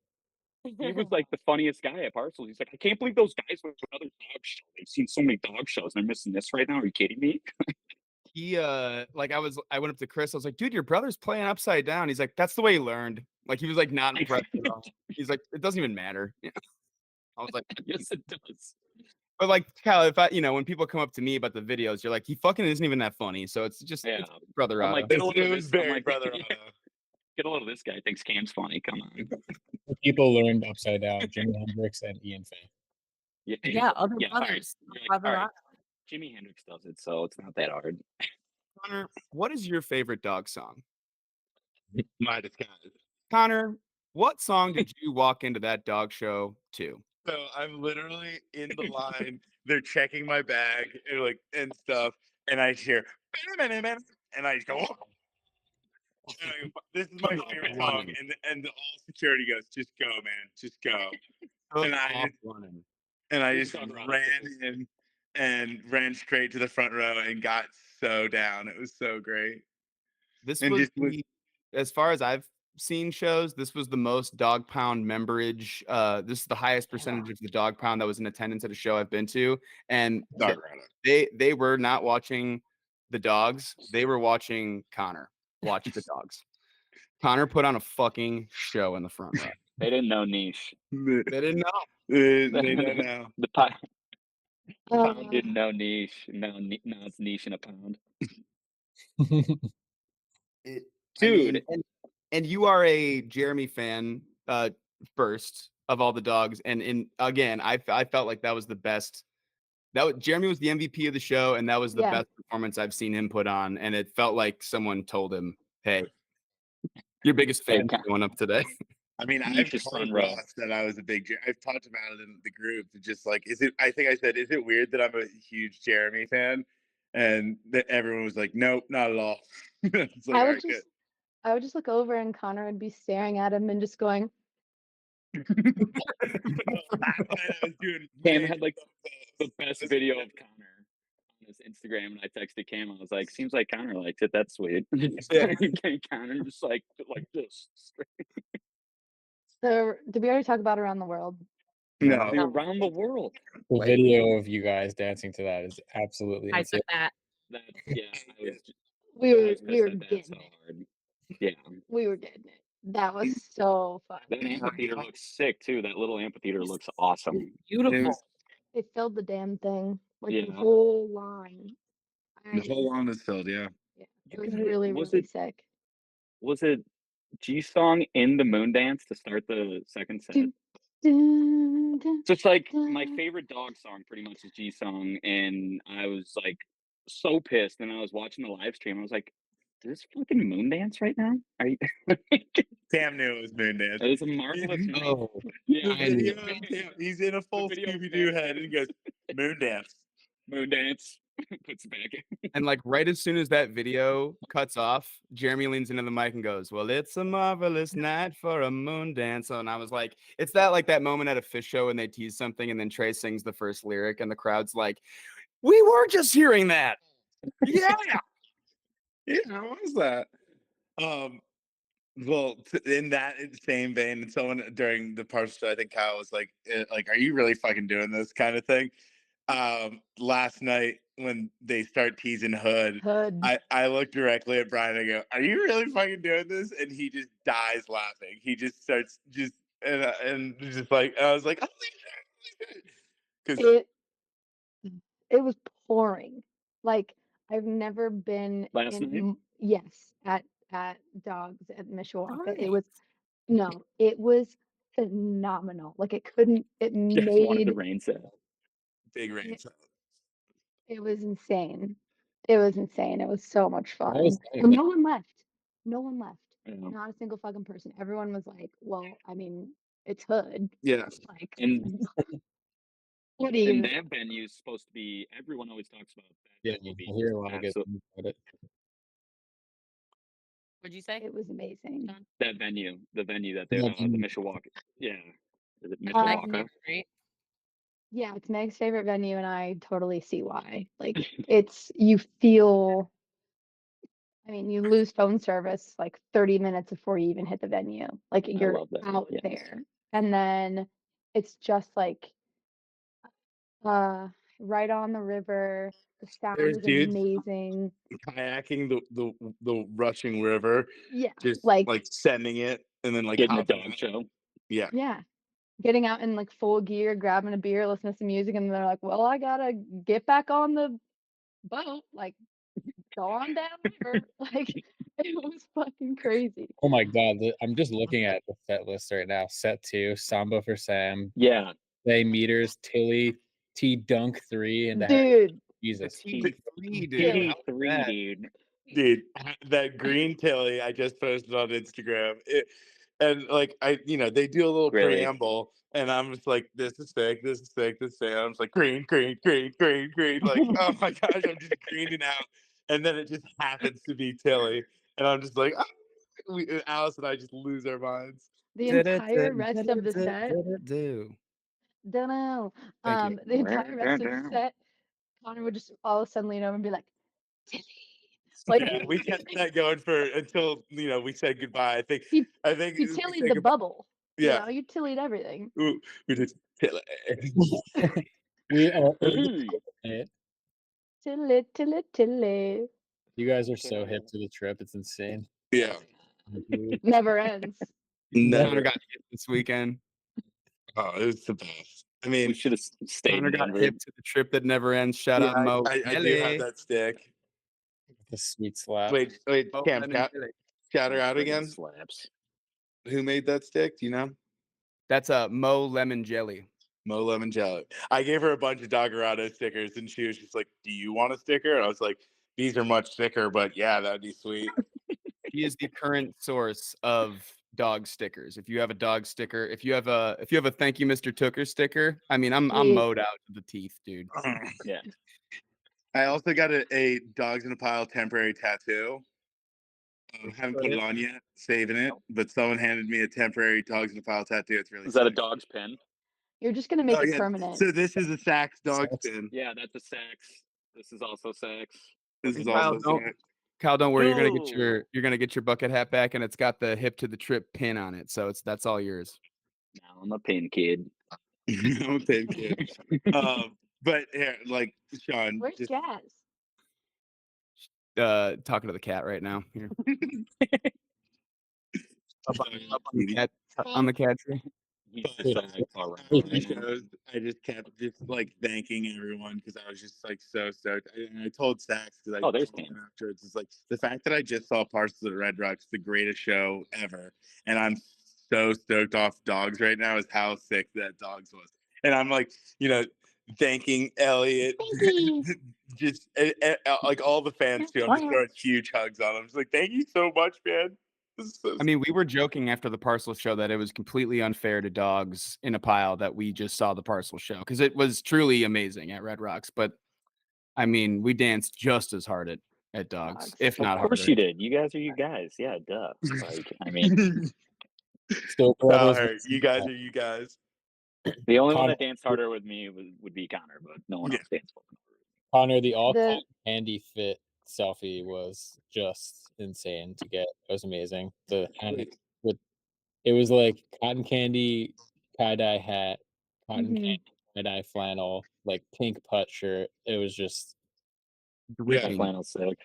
he was like the funniest guy at Parcels. He's like, I can't believe those guys went to another dog show. They've seen so many dog shows. They're missing this right now. Are you kidding me? He like I went up to Chris. I was like, dude, your brother's playing upside down. He's like, that's the way he learned. Like he was like not impressed at all. He's like, it doesn't even matter. I was like, Yes, it does. but like Cal, if I when people come up to me about the videos, you're like, he fucking isn't even that funny. So it's just Yeah. it's brother I'm out. like, get a load of It was this. I'm very like, brother. get a load of this guy. Thinks Cam's funny. Come on. People learned upside down, Jimi Hendrix and Ian Fay. Yeah, other yeah. All right. brothers. You're like, Brother all right. rock. Jimi Hendrix does it, so it's not that hard. Connor, what is your favorite dog song? My disguise. Connor, what song did you walk into that dog show to? So I'm literally in the line. They're checking my bag and like and stuff, and I hear and I just go. And I go, this is my Took favorite off song, running. and the all security goes, just go, man, just go. Took And off running. I Who's just Sun Ra? ran in and ran straight to the front row and got so down. It was so great. This And was just was as far as I've seen shows, this was the most dog pound memberage. This is the highest percentage of the dog pound that was in attendance at a show I've been to, and dog running. they were not watching the dogs; they were watching Connor watch the dogs. Connor put on a fucking show in the front row. They didn't know niche. They didn't know. They don't know. The pound Uh, didn't know niche. Now it's niche in a pound. It, Dude. and you are a Jeremy fan first of all the dogs, and again, I felt like that was the best. Jeremy was the MVP of the show, and that was the Yeah. best performance I've seen him put on, and it felt like someone told him, "Hey, your biggest fan showing up today." I mean, I've Niche is told front row. Ross that I was a big. I've talked about it in the group. Just like, is it? I think I said, is it weird that I'm a huge Jeremy fan? And that everyone was like, nope, not at all. It's like, I all would right, good. just I would just look over and Connor would be staring at him and just going, Last night I was doing. Cam had like the best video of Connor on his Instagram, and I texted Cam. I was like, "Seems like Connor liked it. That's sweet." Yeah. Connor just like this. so did we already talk about Around the World? No, Around the world. The video of you guys dancing to that is absolutely I insane. took that. That yeah, I was. We I were was we pissed were at that getting so it. hard. Yeah, We were getting it. That was so fun. that amphitheater looks sick too. That little amphitheater looks awesome. Beautiful. They filled the damn thing, like the Yeah. whole line. the whole line was filled. Yeah. Yeah, it was really Was really it- sick. Was it G Song in the moon dance to start the second set? Dun, dun, dun, So it's like my dun. favorite dog song pretty much is G Song, and I was like so pissed. And I was watching the live stream. I was like, "Is this fucking moon dance right now? Are you?" Sam knew it was Moon Dance. It was a marvelous night. Oh, Yeah, The I knew video of him, he's in a full video of Scooby Doo Sam. head and he goes, Moon Dance. moon dance. Puts it back in. and like right as soon as that video cuts off, Jeremy leans into the mic and goes, "Well, it's a marvelous night for a moon dance." And I was like, it's that moment at a fish show when they tease something and then Trey sings the first lyric and the crowd's like, "We were just hearing that." Yeah. Yeah, how was that? Well, in that same vein, and someone during the partial show, I think Kyle was like, "Are you really fucking doing this kind of thing?" Last night when they start teasing Hood, Hood. I look directly at Brian and I go, "Are you really fucking doing this?" And he just dies laughing. He just starts and just like I was like, because It was pouring. Like I've never been Last in night? yes, at Dogs at Mishawaka. It was Nice. it was phenomenal. Like it couldn't it Just wanted the made rain set. big rain. it was insane. It was insane. It was so much fun. was And nice. no one left. No one left. Yeah. Not a single fucking person. Everyone was like, well, I mean, it's Hood. Yeah. Like And what do you and gonna that venue is supposed to be. Everyone always talks about that. Yeah, venue being I hear a lot of good absolute- things about it. What'd you say? It was amazing. John? that venue, the venue that they Yeah, the Mishawaka. Yeah, is it Um, Mishawaka? Right? Yeah, it's Meg's favorite venue, and I totally see why. Like, it's you feel. I mean, you lose phone service like 30 minutes before you even hit the venue. Like you're love that, out yes. there, and then it's just like, right on the river. The sound There's is dudes amazing. kayaking the rushing river, Yeah, just like like sending it, and then like Getting a hopping dog out. show. Yeah. yeah, getting out in like full gear, grabbing a beer, listening to some music, and they're like, "Well, I gotta get back on the boat." Like, go on down the river. Like, it was fucking crazy. Oh my god, I'm just looking at the set list right now. Set 2, Samba for Sam, Yeah, Bay Meters, Tilly, T Dunk 3, and Dude, The Jesus. T3, dude. Tilly. How was T3, that? dude. Dude, that green Tilly I just posted on Instagram. And like they do a little Really? preamble, and I'm just like, this is sick, this is sick, this is sick. I'm just like, green, green, green, green, green. Like, oh my gosh, I'm just greening out. And then it just happens to be Tilly. And I'm just like, Alice and I just lose our minds. the entire rest of the set. Do. Don't know. Thank you. The entire rest of the set, Connor would just all of a sudden lean over and be like, Tilly. Like Yeah, we kept that going for until we said goodbye. he I think he we tillied said the goodbye. bubble. Yeah, You tillied everything. Ooh, we just Tilly. We are Hey. Tilly. You guys are so hip to the trip. It's insane. Yeah. Never ends. Connor Never. got hit this weekend. Oh, it was the best. I We mean, should have stayed Connor in got Denver. hip to the trip that never ends. Shout yeah, out Mo. I do have that stick. The sweet slap. Wait, Mo Cam, Lemon Jelly. shout her out Friggin' again. Slaps. Who made that stick? Do you know? That's a Mo Lemon Jelly. Mo Lemon Jelly. I gave her a bunch of Doggerado stickers, and she was just like, "Do you want a sticker?" And I was like, "These are much thicker, but yeah, that'd be sweet." He is the current source of dog stickers. If you have a dog sticker, if you have a thank you, Mr. Tooker sticker, I mean, I'm Sweet. mowed out to the teeth, dude. Yeah. I also got a Dogs in a Pile temporary tattoo. Haven't put it on yet, saving it. But someone handed me a temporary Dogs in a Pile tattoo. It's really Is that a sick. dog's pen? You're just gonna make Oh, it yeah. permanent. So this is a Saks dog Saks. pin. Yeah, that's a Sax. This is also Sax. This is Kyle, also don't- Saks. Kyle, don't worry, you're gonna get Yo. your bucket hat back, and it's got the hip to the trip pin on it, so that's all yours. Now I'm a pin kid. I'm a pin kid. But here, like Sean, Where's just Jazz? Talking to the cat right now. Here. Up on the cat tree. He's But just all right. shows, I just kept just like thanking everyone because I was just like so stoked. And I told Saks because I Oh, there's told Cam. him afterwards. It's like the fact that I just saw Parcels at Red Rock's the greatest show ever, and I'm so stoked off Dogs right now is how sick that Dogs was. And I'm like, thanking Elliot, just like all the fans too. I'm just throwing huge hugs on them. Just like, thank you so much, man. This is so I mean, we were joking after the parcel show that it was completely unfair to Dogs in a Pile that we just saw the parcel show because it was truly amazing at Red Rocks. But I mean, we danced just as hard at Dogs, if not Of course harder. you did. You guys are you guys. Yeah, duh. Like, I mean, Still brothers. Sorry, you guys are you guys. the only one Connor, that danced harder with me would be Connor, but no one Yeah. else danced fucking Connor, the all The- cotton candy fit selfie was just insane to get. It was amazing. It was like cotton candy tie-dye hat, cotton candy tie-dye flannel, like pink putt shirt. It was just Dripping. That flannel's sick.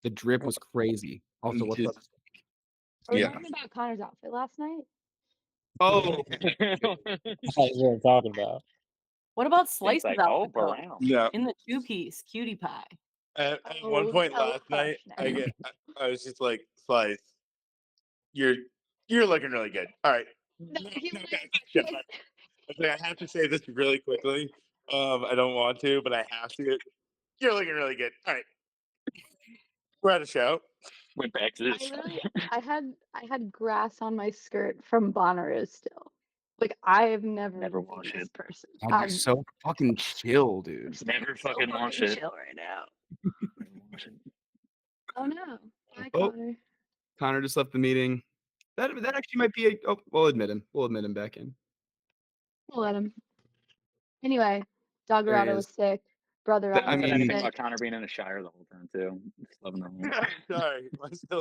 The drip was crazy. Also, what's up? Are we Yeah. talking about Connor's outfit last night? Oh, that's what I'm talking about. What about It's Slice's like, outfit though? around. Yeah. In the 2-piece cutie pie. At one point tell last night, Hush I was just like, Slice, you're looking really good. All right. No, he was- guys, he shut was- up. I was like, I have to say this really quickly. I don't want to, but I have to. You're looking really good. All right. We're at a show. Went back to I this. literally, I had grass on my skirt from Bonnaroo still. Like I have never Never been wash this it. person. God, you're so fucking chill, dude. Never so fucking wash it. chill right now. Never wash it. Oh no. Hi, Oh. Connor. Connor just left the meeting. That actually might be we'll admit him. We'll admit him back in. We'll let him. Anyway, There he Doggerado was is. sick. Brother I I said mean- anything was about sick. Connor being in a Shire the whole time too. Just loving the Sorry.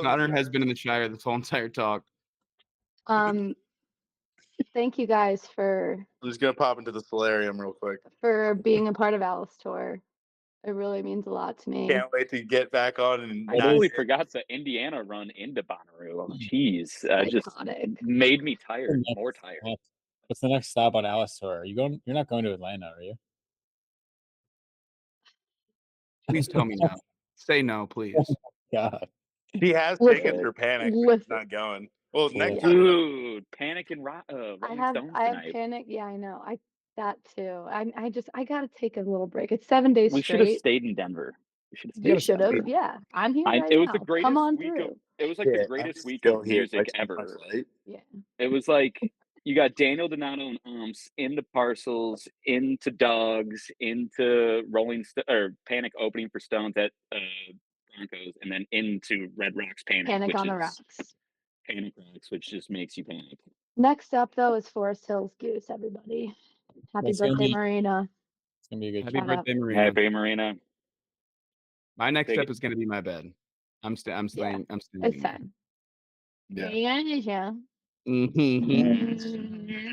Connor has been in the Shire this whole entire talk. Thank you guys for I'm just gonna pop into the solarium real quick. being a part of Alice Tour. It really means a lot to me. Can't wait to get back on and I totally forgot the Indiana run into Bonnaroo. Oh, jeez, just Iconic. made me tired, more tired. What's the next stop on Alice Tour? You're not going to Atlanta, are you? Please tell me no. Say no, please. God. He has Listen, tickets for Panic, but he's listen. not going. Well, Yeah. next time. Dude, Panic and I Rolling have Stones I have tonight. panic. Yeah, I know. That too. I gotta take a little break. It's 7 days We should have straight. stayed in Denver. We should have You stayed in should have. Denver. Yeah. I'm here right It was the now. Come greatest on week of. through. It was like the Yeah, I'm greatest just week still of here music texting my ever. flight. Yeah. It was like you got Daniel Donato and into Parcels, into Dogs, into or Panic opening for Stones at Broncos, and then into Red Rocks Panic which on the is Rocks. Panic Rocks, which just makes you panic. Next up though is Forest Hills Goose, everybody. Happy That's gonna birthday, be- Marina. It's gonna be a good Happy Shout out. birthday, Marina. Happy Marina. My next Big- step is going to be my bed. I'm Yeah, staying. I'm staying. It's in there. time. Yeah. Yeah. Mhm.